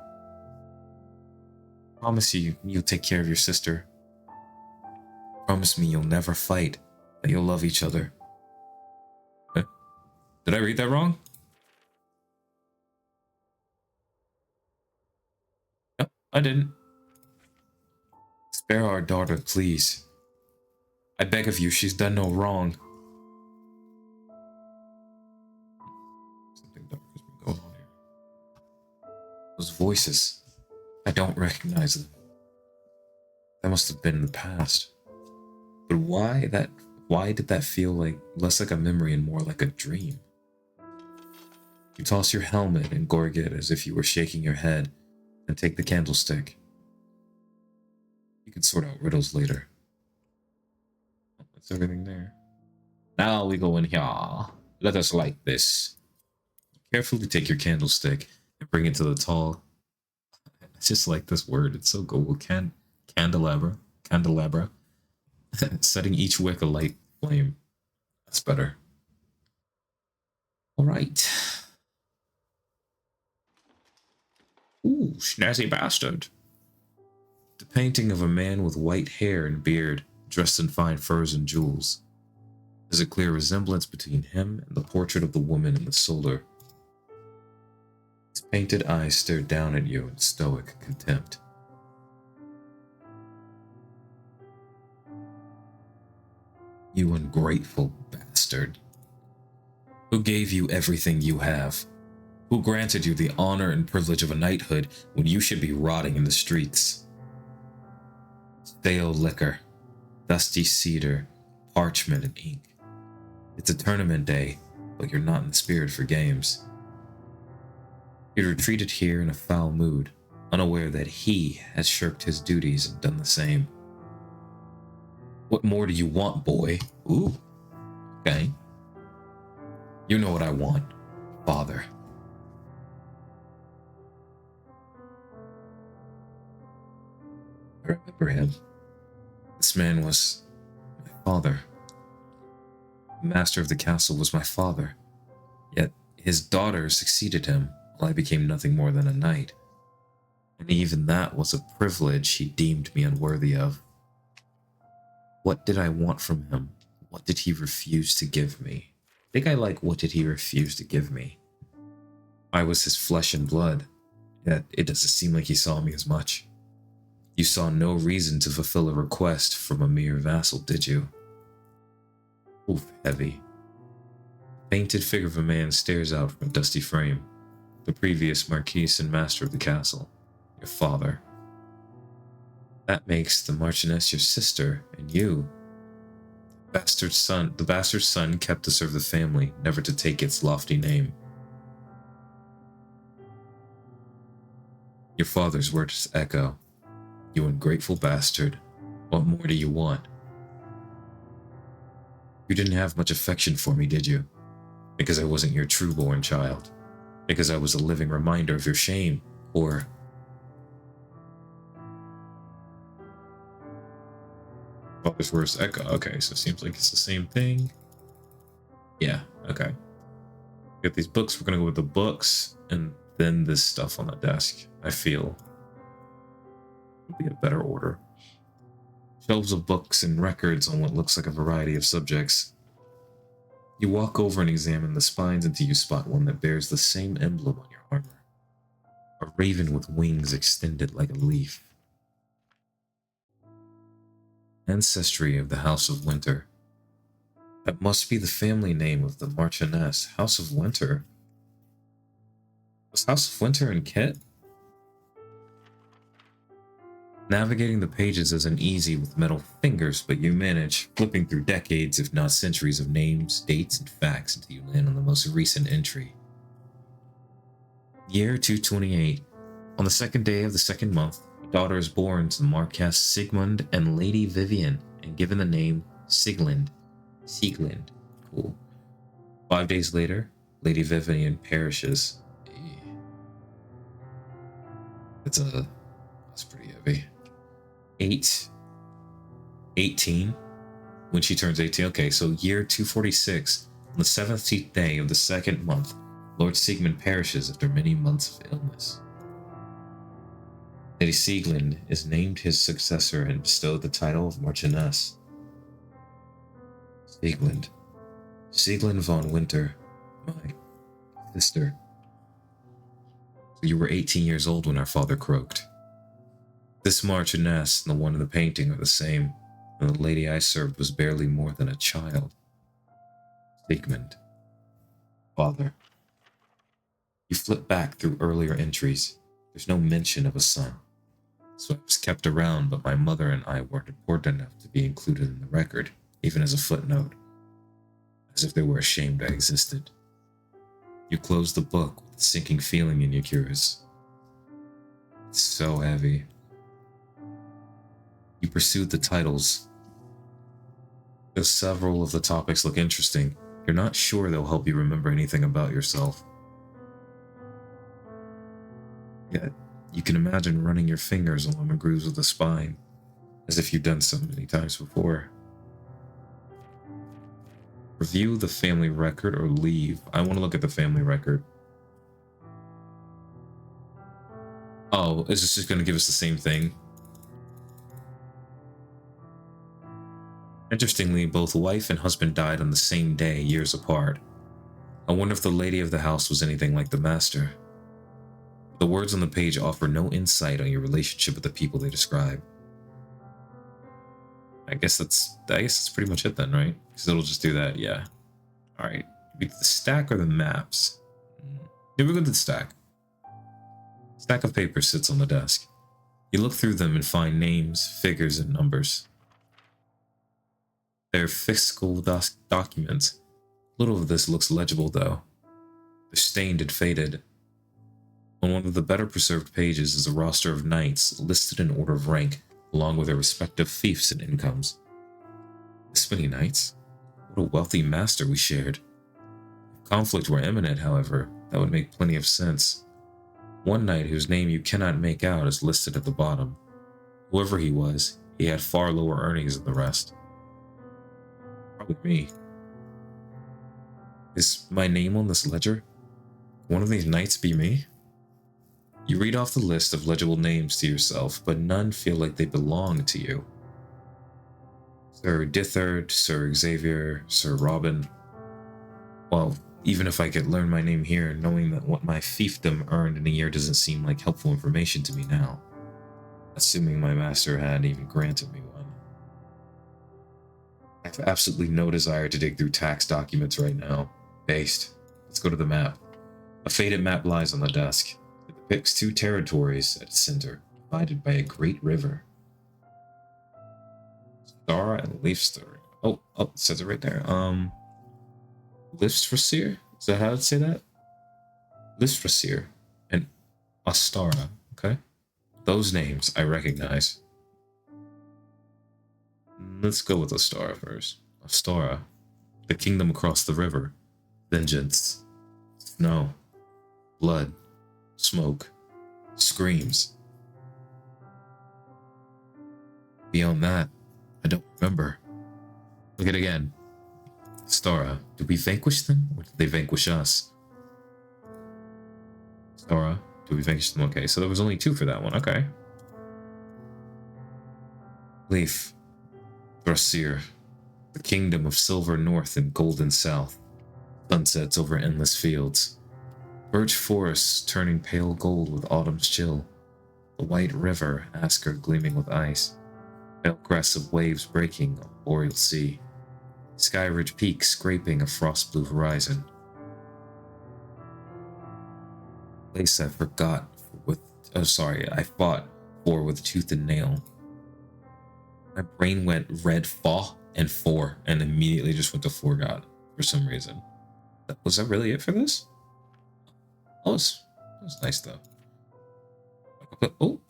Speaker 1: Promise you'll take care of your sister. Promise me you'll never fight, that you'll love each other. Huh? Did I read that wrong? No, I didn't. Spare our daughter, please. I beg of you, she's done no wrong. Something dark has been going on here. Those voices, I don't recognize them. That must have been in the past. But why did that feel like less like a memory and more like a dream? You toss your helmet and gorg it as if you were shaking your head, and take the candlestick. You can sort out riddles later. That's everything there. Now we go in here. Let us light this. Carefully take your candlestick and bring it to the tall. I just like this word. It's so cool. Candelabra. Candelabra. Setting each wick a light flame. That's better. All right. Ooh, snazzy bastard. The painting of a man with white hair and beard, dressed in fine furs and jewels. There's a clear resemblance between him and the portrait of the woman in the solar. His painted eyes stare down at you in stoic contempt. You ungrateful bastard. Who gave you everything you have? Who granted you the honor and privilege of a knighthood when you should be rotting in the streets? Stale liquor, dusty cedar, parchment, and ink. It's a tournament day, but you're not in the spirit for games. He retreated here in a foul mood, unaware that he has shirked his duties and done the same. What more do you want, boy? Ooh, okay. You know what I want, father. I remember him. This man was my father. The master of the castle was my father. Yet his daughter succeeded him while I became nothing more than a knight. And even that was a privilege he deemed me unworthy of. What did I want from him? What did he refuse to give me? I think I like what did he refuse to give me? I was his flesh and blood, yet it doesn't seem like he saw me as much. You saw no reason to fulfill a request from a mere vassal, did you? Oof, heavy. The painted figure of a man stares out from a dusty frame. The previous marquis and master of the castle, your father. That makes the Marchioness your sister, and you. The bastard's son kept to serve the family, never to take its lofty name. Your father's words echo. You ungrateful bastard. What more do you want? You didn't have much affection for me, did you? Because I wasn't your true-born child. Because I was a living reminder of your shame, or... Father's words echo. Okay, so it seems like it's the same thing. Yeah, okay. Get these books. We're gonna go with the books, and then this stuff on the desk. I feel it'll be a better order. Shelves of books and records on what looks like a variety of subjects. You walk over and examine the spines until you spot one that bears the same emblem on your armor. A raven with wings extended like a leaf. Ancestry of the House of Winter. That must be the family name of the Marchioness. House of Winter. Was House of Winter in Kit? Navigating the pages isn't easy with metal fingers, but you manage, flipping through decades, if not centuries, of names, dates, and facts until you land on the most recent entry. Year 228. On the second day of the second month, a daughter is born to the Marquess Sigmund and Lady Vivian, and given the name Sieglind. Sieglind. Cool. 5 days later, Lady Vivian perishes. That's pretty heavy. 18. When she turns 18. Okay, so year 246. On the 17th day of the second month, Lord Sigmund perishes after many months of illness. Lady Sieglind is named his successor and bestowed the title of Marchioness. Sieglind von Winter, my sister. So you were 18 years old when our father croaked. This Marchioness and the one in the painting are the same, and the lady I served was barely more than a child. Sigmund. Father. You flip back through earlier entries. There's no mention of a son. So I was kept around, but my mother and I weren't important enough to be included in the record, even as a footnote. As if they were ashamed I existed. You close the book with a sinking feeling in your curious. It's so heavy. You pursued the titles. Though several of the topics look interesting, you're not sure they'll help you remember anything about yourself. Yet, you can imagine running your fingers along the grooves of the spine, as if you've done so many times before. Review the family record or leave. I want to look at the family record. Oh, is this just going to give us the same thing? Interestingly, both wife and husband died on the same day, years apart. I wonder if the lady of the house was anything like the master. The words on the page offer no insight on your relationship with the people they describe. I guess that's pretty much it then, right? Because it'll just do that, yeah. Alright, the stack or the maps? Here we go to the stack. Stack of papers sits on the desk. You look through them and find names, figures, and numbers. They're fiscal documents. Little of this looks legible, though. They're stained and faded. On one of the better preserved pages is a roster of knights listed in order of rank, along with their respective fiefs and incomes. This many knights? What a wealthy master we shared. If conflict were imminent, however, that would make plenty of sense. One knight whose name you cannot make out is listed at the bottom. Whoever he was, he had far lower earnings than the rest. Probably me. Is my name on this ledger? One of these knights be me? You read off the list of legible names to yourself, but none feel like they belong to you. Sir Dithard, Sir Xavier, Sir Robin. Well, even if I could learn my name here, knowing that what my fiefdom earned in a year doesn't seem like helpful information to me now. Assuming my master had even granted me one. I have absolutely no desire to dig through tax documents right now. Based. Let's go to the map. A faded map lies on the desk. It depicts two territories at its center, divided by a great river. Stara and Leifster. Oh, it says it right there. Leifstrasir? Is that how to say that? Leifstrasir and Astara. Okay. Those names I recognize. Let's go with Astara first. Astara. The kingdom across the river. Vengeance. Snow. Blood. Smoke. Screams. Beyond that, I don't remember. Look at it again. Stara, did we vanquish them, or did they vanquish us? Stara, did we vanquish them? Okay, so there was only two for that one. Okay. Leif. Thrasir. The kingdom of silver north and golden south. Sunsets over endless fields. Birch forests turning pale gold with autumn's chill. The white river, Asker gleaming with ice. Pale crests of waves breaking on the boreal sea. Skyridge peaks scraping a frost-blue horizon. Place I forgot with... Oh, sorry, I fought for with tooth and nail. My brain went red fa and 4 and immediately just went to forgot for some reason. Was that really it for this? Oh, that was nice though. Oh!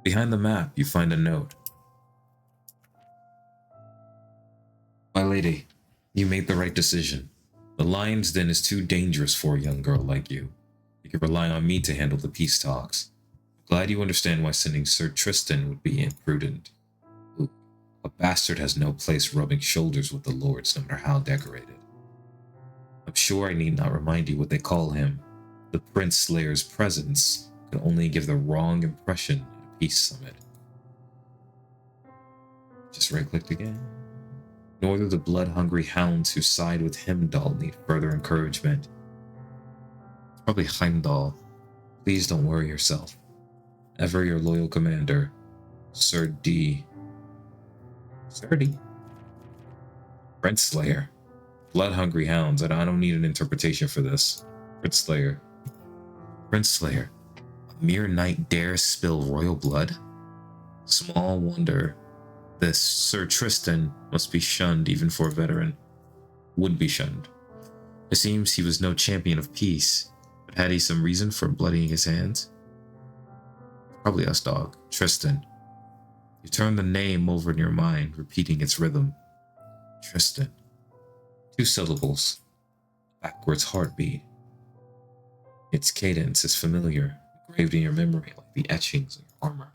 Speaker 1: Behind the map, you find a note. My lady, you made the right decision. The Lion's Den is too dangerous for a young girl like you. You can rely on me to handle the peace talks. Glad you understand why sending Sir Tristan would be imprudent. Ooh, a bastard has no place rubbing shoulders with the lords, no matter how decorated. I'm sure I need not remind you what they call him. The Prince Slayer's presence could only give the wrong impression at a peace summit. Just right-clicked again. Nor do the blood-hungry hounds who side with Heimdall need further encouragement. It's probably Heimdall. Please don't worry yourself. Ever your loyal commander, Sir D. Sir D. Prince Slayer. Blood-hungry hounds. I don't need an interpretation for this. Prince Slayer. Prince Slayer. A mere knight dares spill royal blood? Small wonder this Sir Tristan must be shunned even for a veteran. Would be shunned. It seems he was no champion of peace, but had he some reason for bloodying his hands? Probably us, dog. Tristan. You turn the name over in your mind, repeating its rhythm. Tristan. 2 syllables. Backwards heartbeat. Its cadence is familiar, engraved in your memory like the etchings in your armor.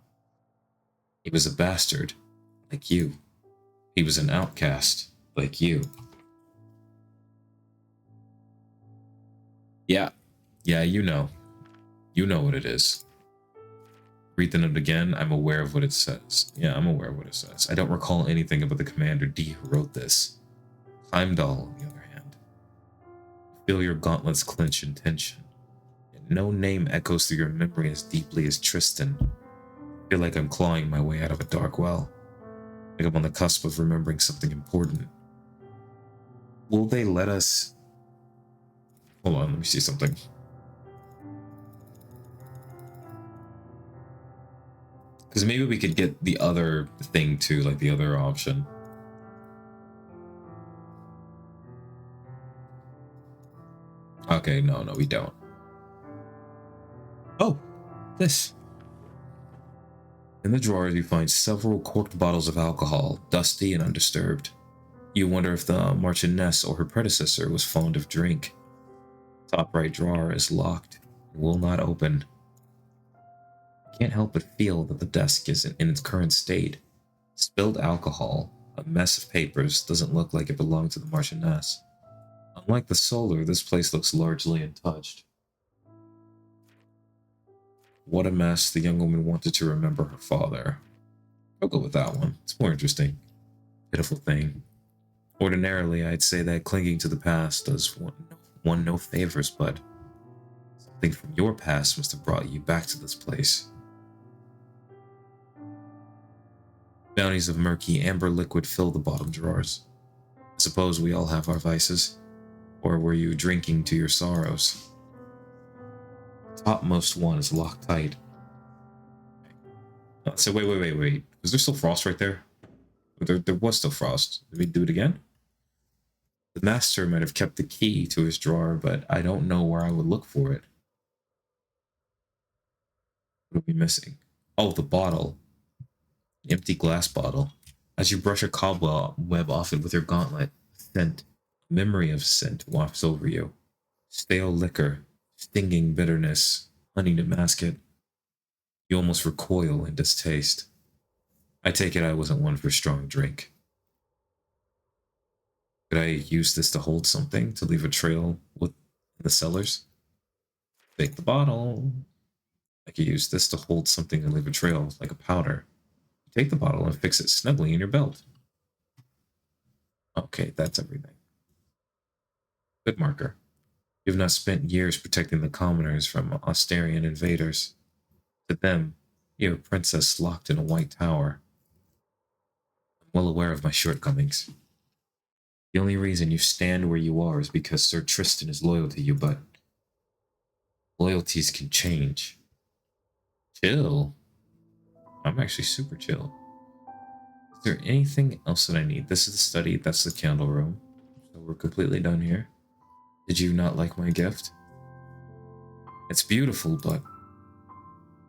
Speaker 1: He was a bastard, like you. He was an outcast, like you. Yeah, yeah, you know. You know what it is. Reading it again, I'm aware of what it says. Yeah, I'm aware of what it says. I don't recall anything about the Commander D who wrote this. Heimdall, on the other hand. Feel your gauntlets clench in tension. And no name echoes through your memory as deeply as Tristan. I feel like I'm clawing my way out of a dark well. Like I'm on the cusp of remembering something important. Will they let us... Hold on, let me see something. Because maybe we could get the other thing too, like the other option. Okay, no, we don't. Oh, this. In the drawers, you find several corked bottles of alcohol, dusty and undisturbed. You wonder if the Marchioness or her predecessor was fond of drink. Top right drawer is locked and will not open. You can't help but feel that the desk is in its current state. Spilled alcohol, a mess of papers, doesn't look like it belonged to the Marchioness. Unlike the solar, this place looks largely untouched. What a mess. The young woman wanted to remember her father. I'll go with that one. It's more interesting. Pitiful thing. Ordinarily, I'd say that clinging to the past does one no favors, but something from your past must have brought you back to this place. Bounties of murky amber liquid fill the bottom drawers. I suppose we all have our vices. Or were you drinking to your sorrows? The topmost one is locked tight. So wait. Was there still frost right there? There was still frost. Did we do it again? The master might have kept the key to his drawer, but I don't know where I would look for it. What are we missing? Oh, the bottle. An empty glass bottle. As you brush a cobweb off it with your gauntlet, scent, memory of scent wafts over you. Stale liquor, stinging bitterness, honey to mask it. You almost recoil in distaste. I take it I wasn't one for strong drink. Could I use this to hold something, to leave a trail with the cellars? Take the bottle. I could use this to hold something and leave a trail, like a powder. Take the bottle and fix it snugly in your belt. Okay, that's everything. Good marker. You've not spent years protecting the commoners from Austerian invaders. To them, you're a princess locked in a white tower. I'm well aware of my shortcomings. The only reason you stand where you are is because Sir Tristan is loyal to you, but loyalties can change. Chill. I'm actually super chill. Is there anything else that I need? This is the study, that's the candle room. So we're completely done here. Did you not like my gift? It's beautiful, but...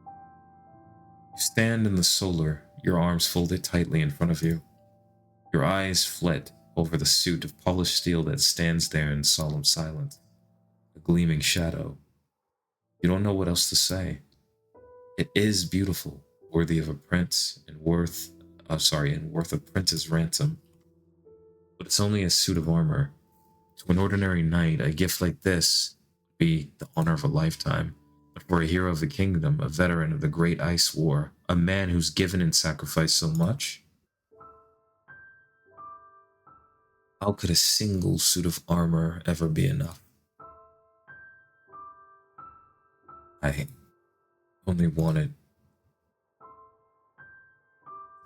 Speaker 1: You stand in the solar, your arms folded tightly in front of you. Your eyes flit over the suit of polished steel that stands there in solemn silence, a gleaming shadow. You don't know what else to say. It is beautiful, worthy of a prince, and worth a prince's ransom. But it's only a suit of armor. To an ordinary knight, a gift like this would be the honor of a lifetime. But for a hero of the kingdom, a veteran of the Great Ice War, a man who's given and sacrificed so much, how could a single suit of armor ever be enough? I only wanted...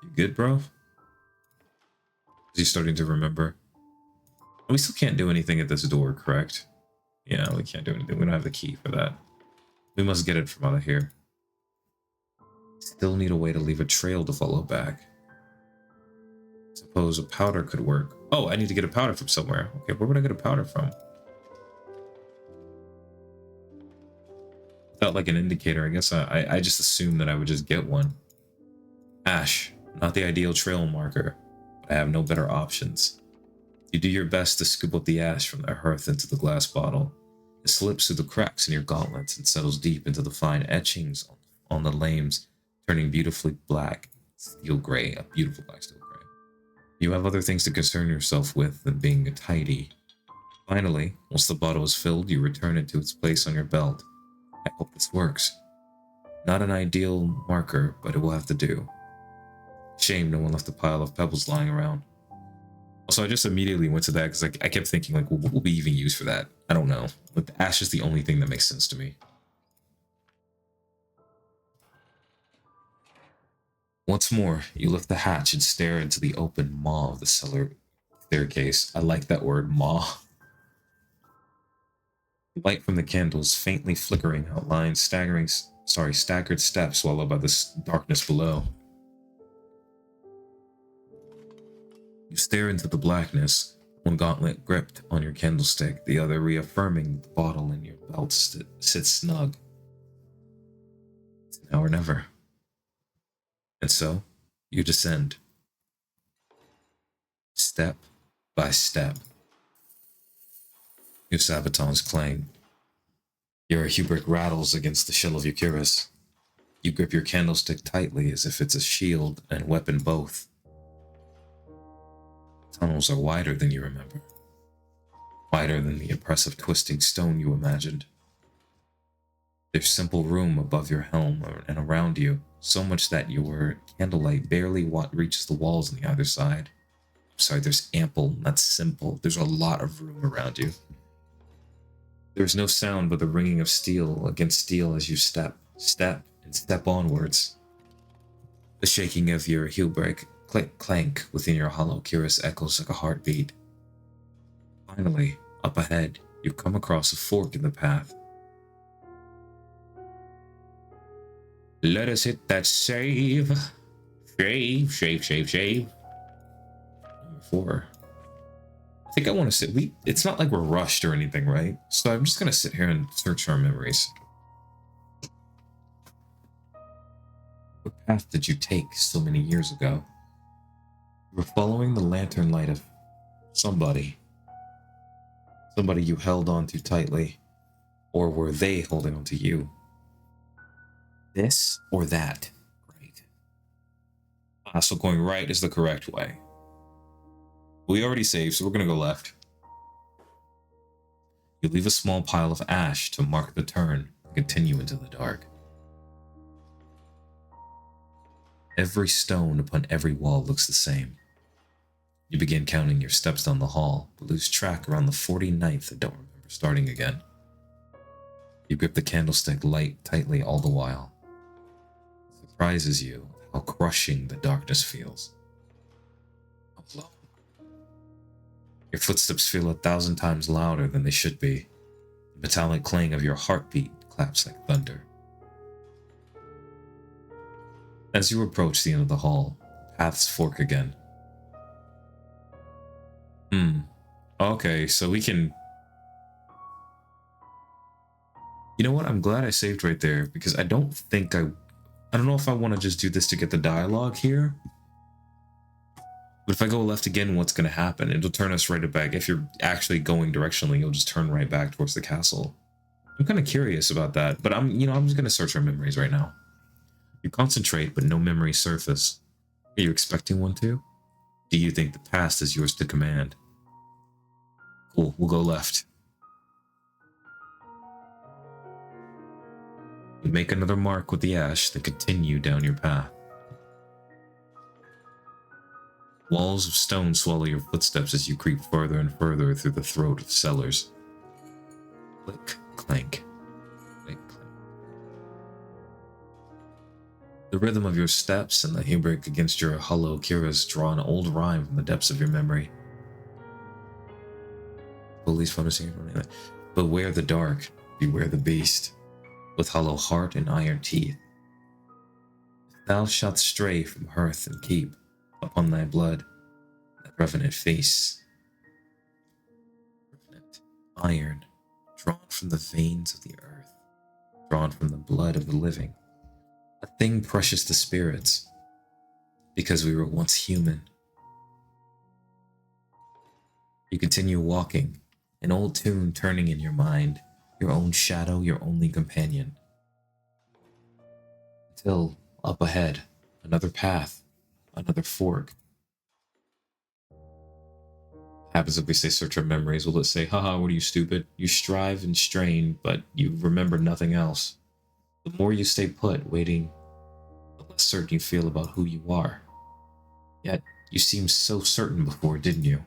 Speaker 1: You good, bro? Is he starting to remember? We still can't do anything at this door, correct? Yeah, we can't do anything. We don't have the key for that. We must get it from out of here. Still need a way to leave a trail to follow back. Suppose a powder could work. Oh, I need to get a powder from somewhere. Okay, where would I get a powder from? Without like an indicator, I guess I just assumed that I would just get one. Ash, not the ideal trail marker, but I have no better options. You do your best to scoop up the ash from the hearth into the glass bottle. It slips through the cracks in your gauntlets and settles deep into the fine etchings on the lames, turning beautifully black, steel gray, a beautiful black steel gray. You have other things to concern yourself with than being tidy. Finally, once the bottle is filled, you return it to its place on your belt. I hope this works. Not an ideal marker, but it will have to do. Shame no one left a pile of pebbles lying around. Also, I just immediately went to that because I kept thinking, like, what will be even used for that? I don't know. But the ash is the only thing that makes sense to me. Once more, you lift the hatch and stare into the open maw of the cellar staircase. I like that word, maw. Light from the candles faintly flickering outlines staggered steps swallowed by the darkness below. You stare into the blackness, one gauntlet gripped on your candlestick, the other reaffirming the bottle in your belt sits snug. It's now or never. And so, you descend. Step by step. Your sabatons clang. Your hubris rattles against the shell of your cuirass. You grip your candlestick tightly as if it's a shield and weapon both. Tunnels are wider than you remember. Wider than the oppressive twisting stone you imagined. There's simple room above your helm and around you, so much that your candlelight barely reaches the walls on the other side. I'm sorry, there's ample, not simple. There's a lot of room around you. There's no sound but the ringing of steel against steel as you step onwards. The shaking of your heel break clank within your hollow cuirass echoes like a heartbeat. Finally, up ahead, you come across a fork in the path. Let us hit that save. Shave. Number 4. I think I want to sit. It's not like we're rushed or anything, right? So I'm just going to sit here and search our memories. What path did you take so many years ago? You were following the lantern light of somebody. Somebody you held on to tightly. Or were they holding on to you? This or that? Right. So going right is the correct way. We already saved, so we're going to go left. You leave a small pile of ash to mark the turn and continue into the dark. Every stone upon every wall looks the same. You begin counting your steps down the hall, but lose track around the 49th and don't remember starting again. You grip the candlestick light tightly all the while. It surprises you how crushing the darkness feels. Alone. Your footsteps feel 1,000 times louder than they should be. The metallic clang of your heartbeat claps like thunder. As you approach the end of the hall, paths fork again. Okay, so we can... You know what? I'm glad I saved right there, because I don't think I don't know if I want to just do this to get the dialogue here. But if I go left again, what's going to happen? It'll turn us right back. If you're actually going directionally, you'll just turn right back towards the castle. I'm kind of curious about that, but I'm just going to search our memories right now. You concentrate, but no memories surface. Are you expecting one to? Do you think the past is yours to command? Cool, we'll go left. You make another mark with the ash, then continue down your path. Walls of stone swallow your footsteps as you creep further and further through the throat of cellars. Click, clank. Click, clank. The rhythm of your steps and the hubris against your hollow cuirass draw an old rhyme from the depths of your memory. Police fantasy. Beware the dark, beware the beast, with hollow heart and iron teeth. If thou shalt stray from hearth and keep upon thy blood that revenant face, revenant iron, drawn from the veins of the earth, drawn from the blood of the living, a thing precious to spirits, because we were once human. You continue walking, an old tune turning in your mind, your own shadow, your only companion. Until, up ahead, another path, another fork. Happens if we say search our memories, will it say, haha, what are you, stupid? You strive and strain, but you remember nothing else. The more you stay put, waiting, the less certain you feel about who you are. Yet, you seemed so certain before, didn't you?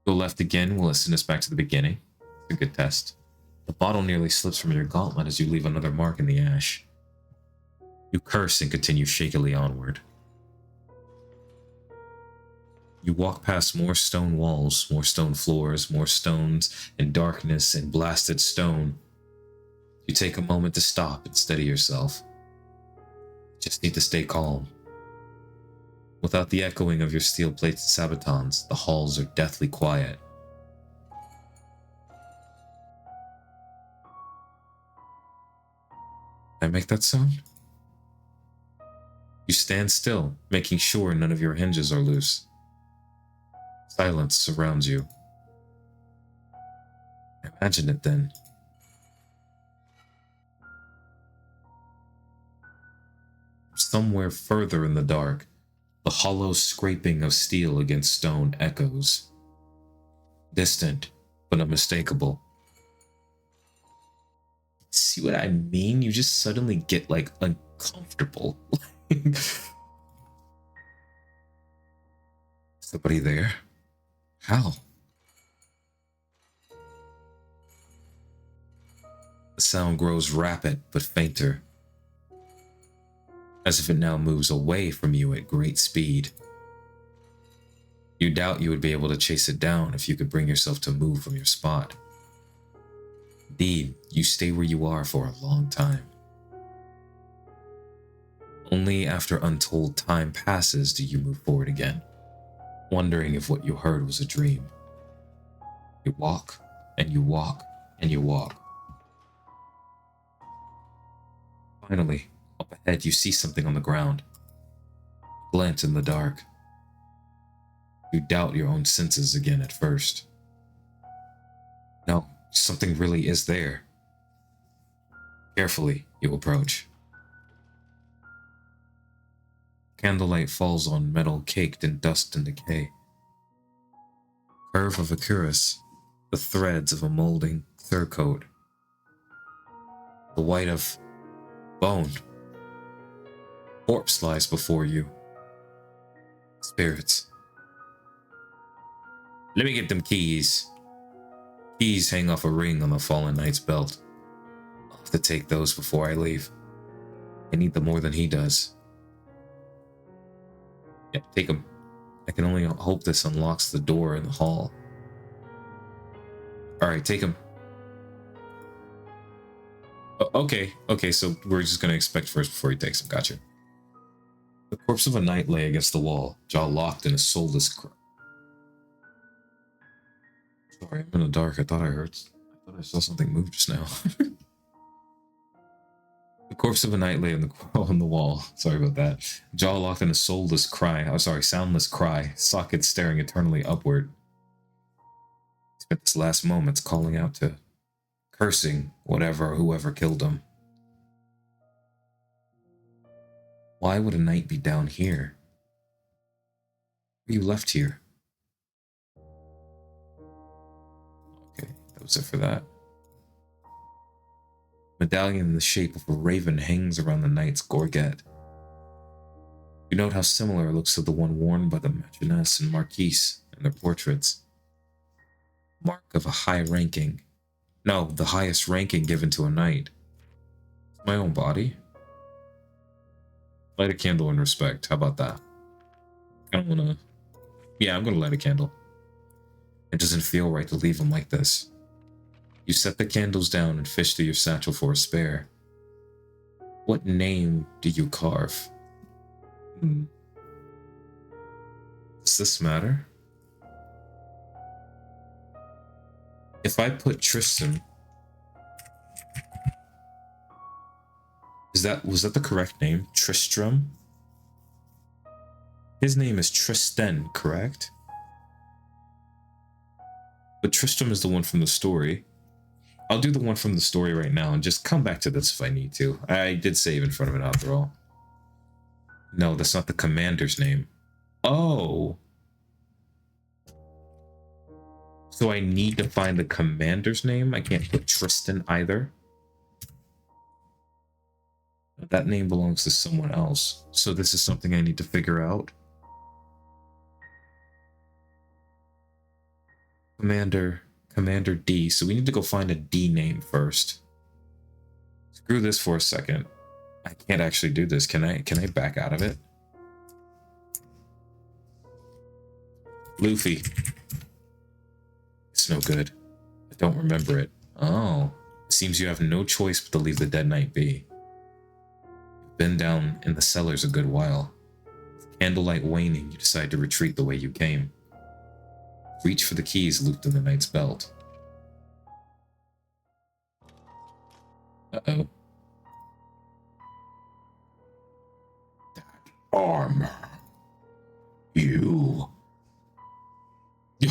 Speaker 1: Go left again, will it send us back to the beginning? It's a good test. The bottle nearly slips from your gauntlet as you leave another mark in the ash. You curse and continue shakily onward. You walk past more stone walls, more stone floors, more stones and darkness and blasted stone. You take a moment to stop and steady yourself. Just need to stay calm. Without the echoing of your steel plates and sabatons, the halls are deathly quiet. Did I make that sound? You stand still, making sure none of your hinges are loose. Silence surrounds you. Imagine it then. Somewhere further in the dark, the hollow scraping of steel against stone echoes. Distant, but unmistakable. See what I mean? You just suddenly get, like, uncomfortable. Somebody there? How? The sound grows rapid, but fainter, as if it now moves away from you at great speed. You doubt you would be able to chase it down if you could bring yourself to move from your spot. Indeed, you stay where you are for a long time. Only after untold time passes do you move forward again, wondering if what you heard was a dream. You walk, and you walk, and you walk. Finally, up ahead you see something on the ground. A glint in the dark. You doubt your own senses again at first. No, something really is there. Carefully, you approach. Candlelight falls on metal caked in dust and decay. Curve of a cuirass, the threads of a molding surcoat. The white of bone. Corpse lies before you. Spirits. Let me get them keys. Keys hang off a ring on the fallen knight's belt. I'll have to take those before I leave. I need them more than he does. Yeah, take them. I can only hope this unlocks the door in the hall. Alright, take them. Okay, so we're just gonna expect first before he takes them. Gotcha. The corpse of a knight lay against the wall, jaw locked in a soulless cry. Sorry, I'm in the dark. I thought I saw something move just now. The corpse of a knight lay on the wall. Sorry about that. Jaw locked in a soundless cry. Socket staring eternally upward. He spent his last moments calling out to, cursing whoever killed him. Why would a knight be down here? Were you left here? Okay, that was it for that. Medallion in the shape of a raven hangs around the knight's gorget. You note how similar it looks to the one worn by the Marchioness and Marquise in their portraits. Mark of a high ranking. No, the highest ranking given to a knight. It's my own body. Light a candle in respect. How about that? I don't wanna... Yeah, I'm gonna light a candle. It doesn't feel right to leave him like this. You set the candles down and fish through your satchel for a spare. What name do you carve? Does this matter? If I put Tristan... Was that the correct name? Tristram? His name is Tristan, correct? But Tristram is the one from the story. I'll do the one from the story right now and just come back to this if I need to. I did save in front of it after all. No, that's not the commander's name. Oh. So I need to find the commander's name? I can't put Tristan either. That name belongs to someone else. So this is something I need to figure out. Commander D. So we need to go find a D name first. Screw this for a second. I can't actually do this. Can I back out of it? Luffy. It's no good. I don't remember it. Oh. It seems you have no choice but to leave the Dead Knight be. You've been down in the cellars a good while. With candlelight waning, you decide to retreat the way you came. Reach for the keys looped in the knight's belt. Uh-oh. That armor. You.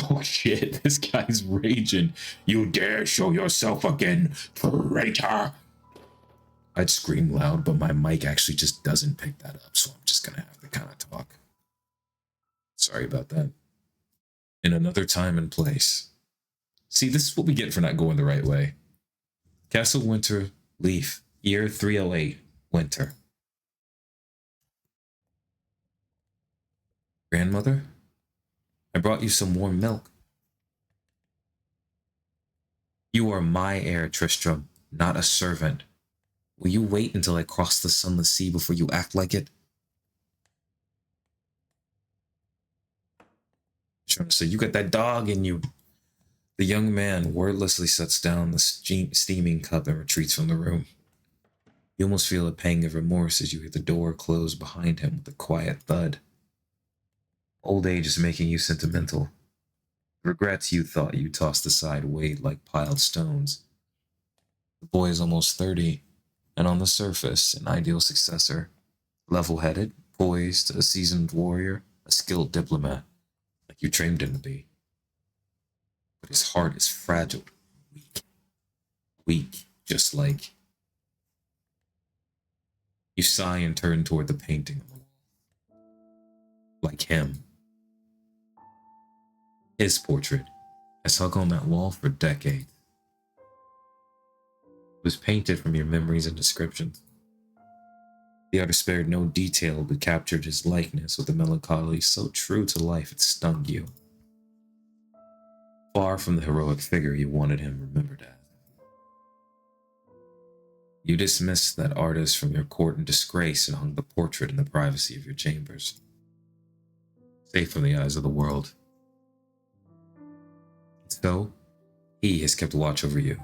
Speaker 1: Oh shit, this guy's raging. You dare show yourself again, traitor! I'd scream loud, but my mic actually just doesn't pick that up, so I'm just gonna have to kind of talk. Sorry about that. In another time and place. See, this is what we get for not going the right way. Castle Winter, Leaf, year 308, winter. Grandmother? I brought you some warm milk. You are my heir, Tristram, not a servant. Will you wait until I cross the sunless sea before you act like it? Trying to say, you got that dog in you. The young man wordlessly sets down the steaming cup and retreats from the room. You almost feel a pang of remorse as you hear the door close behind him with a quiet thud. Old age is making you sentimental. Regrets you thought you tossed aside weighed like piled stones. The boy is almost 30, and on the surface, an ideal successor. Level-headed, poised, a seasoned warrior, a skilled diplomat, like you trained him to be. But his heart is fragile, weak. Weak, just like... You sigh and turn toward the painting on the wall. Like him. His portrait has hung on that wall for decades. It was painted from your memories and descriptions. The artist spared no detail but captured his likeness with a melancholy so true to life it stung you. Far from the heroic figure you wanted him remembered as. You dismissed that artist from your court in disgrace and hung the portrait in the privacy of your chambers, safe from the eyes of the world. So, he has kept watch over you,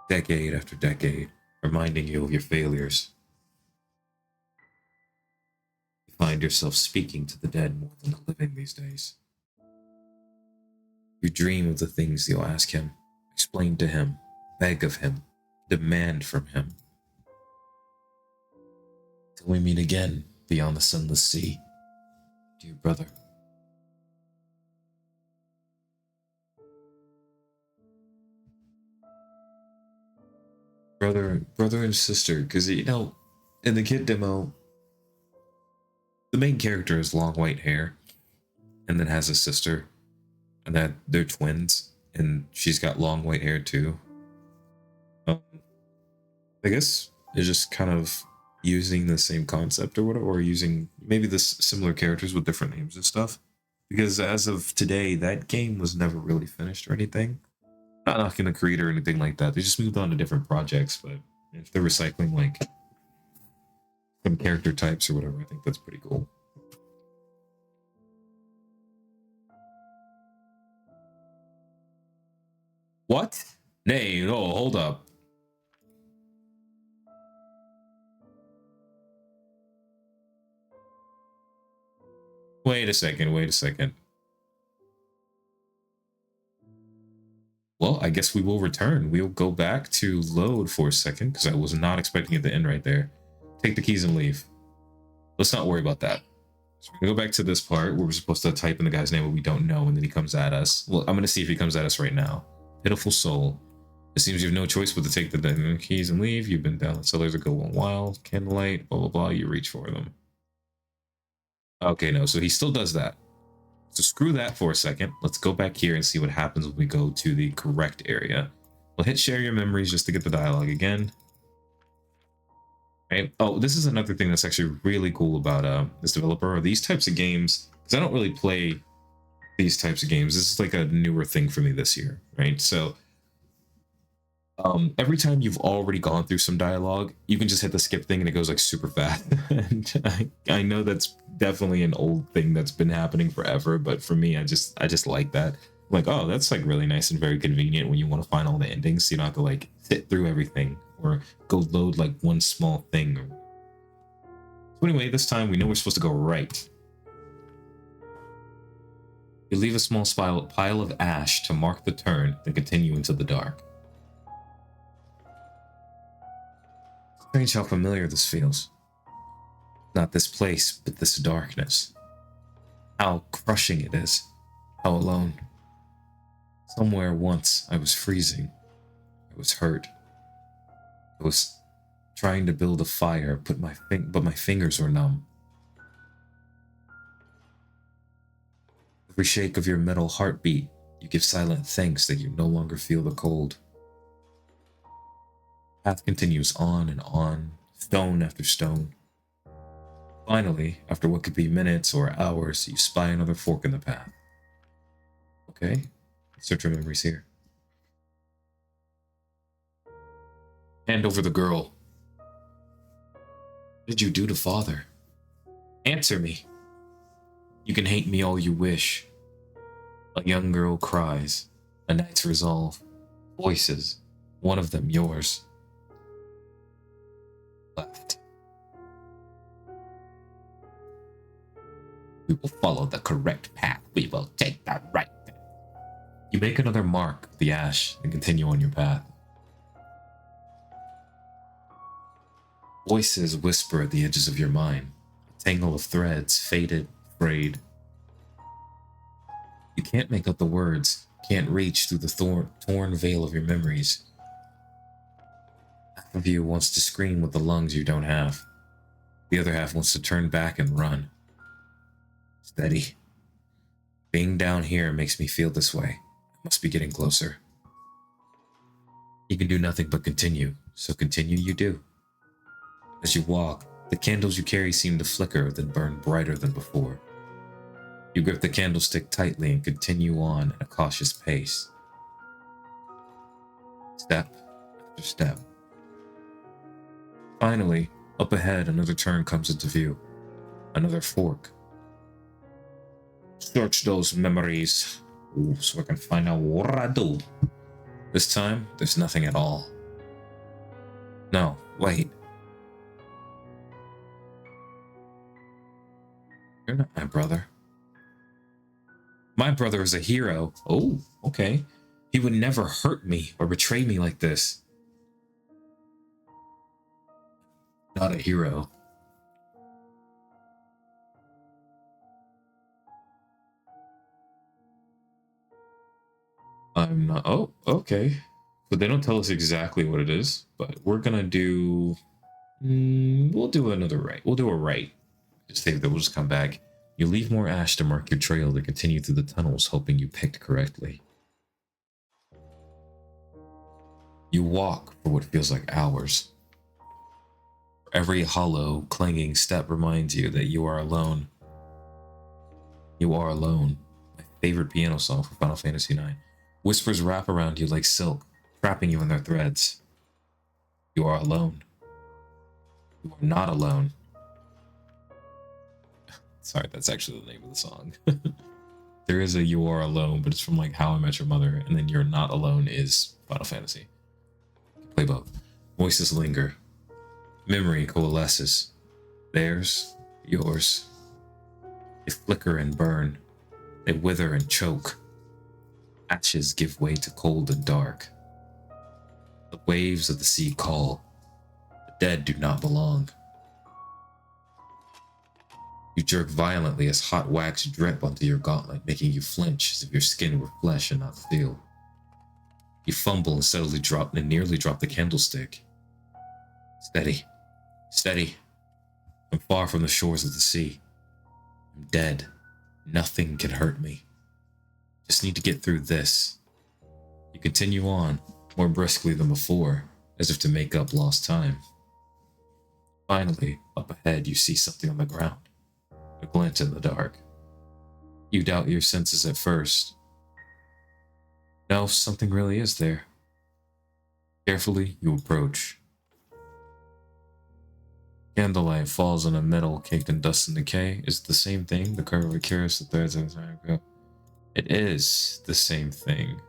Speaker 1: decade after decade, reminding you of your failures. You find yourself speaking to the dead more than the living these days. You dream of the things you'll ask him, explain to him, beg of him, demand from him. Till we meet again beyond the sunless sea, dear brother. Brother and sister, because, you know, in the kid demo, the main character has long white hair and then has a sister, and that they're twins, and she's got long white hair too. I guess it's just kind of using the same concept or whatever, or using maybe this similar characters with different names and stuff. Because as of today, that game was never really finished or anything. Not knocking the creator or anything like that. They just moved on to different projects, but if they're recycling like some character types or whatever, I think that's pretty cool. What? Nay, no, hold up. Wait a second. Well, I guess we will return. We'll go back to load for a second, because I was not expecting it to end right there. Take the keys and leave. Let's not worry about that. So we're going to go back to this part where we're supposed to type in the guy's name, but we don't know, and then he comes at us. Well, I'm going to see if he comes at us right now. Pitiful soul. It seems you have no choice but to take the diamond keys and leave. You've been down the cellars a good while. Candlelight, blah, blah, blah. You reach for them. Okay, no, so he still does that. So screw that for a second. Let's go back here and see what happens when we go to the correct area. We'll hit share your memories just to get the dialogue again. Right. Oh, this is another thing that's actually really cool about this developer, or these types of games, because I don't really play these types of games. This is like a newer thing for me this year, right? So every time you've already gone through some dialogue, you can just hit the skip thing and it goes like super fast. And I know that's definitely an old thing that's been happening forever, but for me, I just like that. Like, oh, that's like really nice and very convenient when you want to find all the endings, so you don't have to like sit through everything or go load like one small thing. So anyway, this time we know we're supposed to go right. You leave a small pile of ash to mark the turn, then continue into the dark. Strange how familiar this feels. Not this place, but this darkness. How crushing it is. How alone. Somewhere once I was freezing. I was hurt. I was trying to build a fire, but my fingers were numb. Every shake of your metal heartbeat, you give silent thanks that you no longer feel the cold. The path continues on, stone after stone. Finally, after what could be minutes or hours, you spy another fork in the path. Okay, search your memories here. Hand over the girl. What did you do to father? Answer me. You can hate me all you wish. A young girl cries. A night's resolve. Voices. One of them yours. Left. We will follow the correct path. We will take the right. You make another mark of the ash and continue on your path. Voices whisper at the edges of your mind. A tangle of threads, faded, frayed. You can't make out the words, can't reach through the torn veil of your memories. Half of you wants to scream with the lungs you don't have. The other half wants to turn back and run. Steady. Being down here makes me feel this way. I must be getting closer. You can do nothing but continue, so continue you do. As you walk, the candles you carry seem to flicker, then burn brighter than before. You grip the candlestick tightly and continue on at a cautious pace. Step after step. Finally, up ahead, another turn comes into view. Another fork. Search those memories. Ooh, so I can find out what I do. This time, there's nothing at all. No, wait. You're not my brother. My brother is a hero. Oh, okay. He would never hurt me or betray me like this. Not a hero. I'm not. Oh, okay. But they don't tell us exactly what it is. But we're gonna do. We'll do another right. We'll do a right. Just think that we'll just come back. You leave more ash to mark your trail to continue through the tunnels, hoping you picked correctly. You walk for what feels like hours. Every hollow, clanging step reminds you that you are alone. You are alone. My favorite piano song from Final Fantasy IX. Whispers wrap around you like silk, trapping you in their threads. You are alone. You are not alone. Sorry, that's actually the name of the song. There is a You Are Alone, but it's from like How I Met Your Mother, and then You're Not Alone is Final Fantasy. Play both. Voices linger. Memory coalesces. Theirs, yours. They flicker and burn. They wither and choke. Ashes give way to cold and dark. The waves of the sea call. The dead do not belong. You jerk violently as hot wax drip onto your gauntlet, making you flinch as if your skin were flesh and not steel. You fumble and nearly drop the candlestick. Steady, steady. I'm far from the shores of the sea. I'm dead. Nothing can hurt me. Just need to get through this. You continue on, more briskly than before, as if to make up lost time. Finally, up ahead, you see something on the ground. A glint in the dark. You doubt your senses at first. No, something really is there. Carefully, you approach. Candlelight falls on a metal caked in dust and decay. Is it the same thing? The curve of a curious, the threads of time ago. It is the same thing.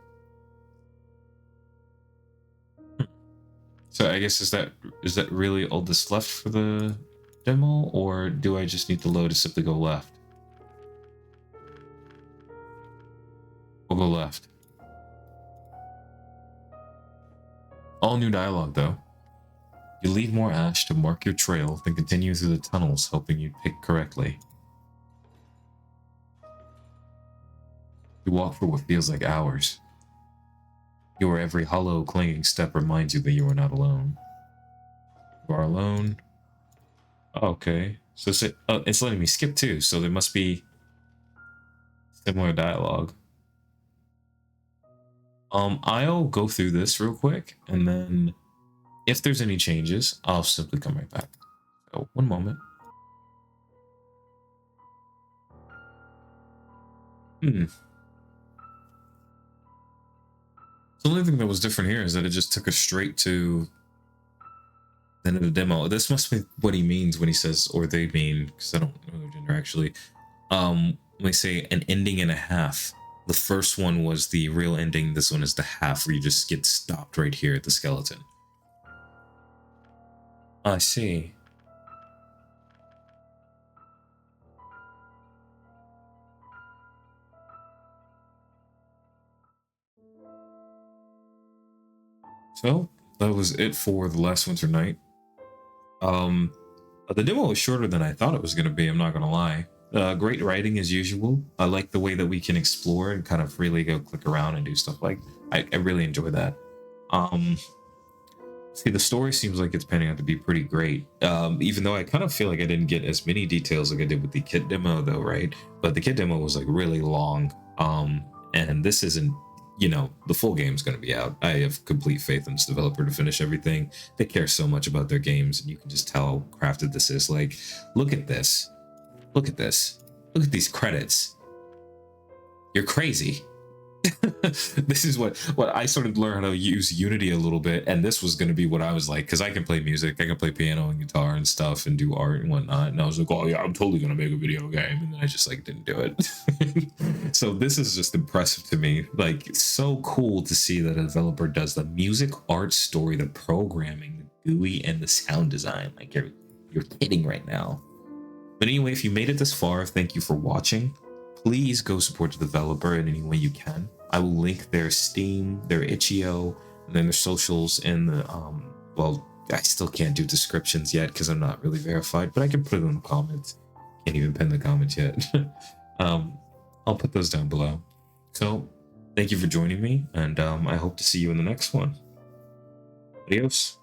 Speaker 1: So I guess is that really all that's left for the demo, or do I just need to load to simply go left? We'll go left. All new dialogue though. You leave more ash to mark your trail, then continue through the tunnels, hoping you pick correctly. You walk for what feels like hours. Your every hollow, clanging step reminds you that you are not alone. You are alone. Okay. So it's letting me skip too, so there must be similar dialogue. I'll go through this real quick, and then if there's any changes, I'll simply come right back. So, one moment. So the only thing that was different here is that it just took us straight to the end of the demo. This must be what he means when he says, or they mean, because I don't know their gender actually. When they say an ending and a half. The first one was the real ending. This one is the half where you just get stopped right here at the skeleton. I see. So that was it for the last winter night. The demo was shorter than I thought it was going to be. I'm not going to lie. Great writing as usual. I like the way that we can explore and kind of freely go click around and do stuff like. I really enjoy that. See, the story seems like it's panning out to be pretty great. Even though I kind of feel like I didn't get as many details like I did with the kit demo, though, right? But the kit demo was like really long. And this isn't, the full game's going to be out. I have complete faith in this developer to finish everything. They care so much about their games, and you can just tell how crafted this is. Like, look at this. Look at this. Look at these credits. You're crazy. This is what I sort of learned how to use Unity a little bit, and this was going to be what I was like, because I can play music, I can play piano and guitar and stuff and do art and whatnot, and I was like, oh yeah, I'm totally going to make a video game, and then I just like didn't do it. So this is just impressive to me. Like, it's so cool to see that a developer does the music, art, story, the programming, the GUI, and the sound design. Like, you're kidding right now. But anyway, if you made it this far, thank you for watching. Please go support the developer in any way you can. I will link their Steam, their itch.io, and then their socials in the, well, I still can't do descriptions yet because I'm not really verified, but I can put it in the comments. Can't even pin the comments yet. I'll put those down below. So, thank you for joining me, and I hope to see you in the next one. Adios.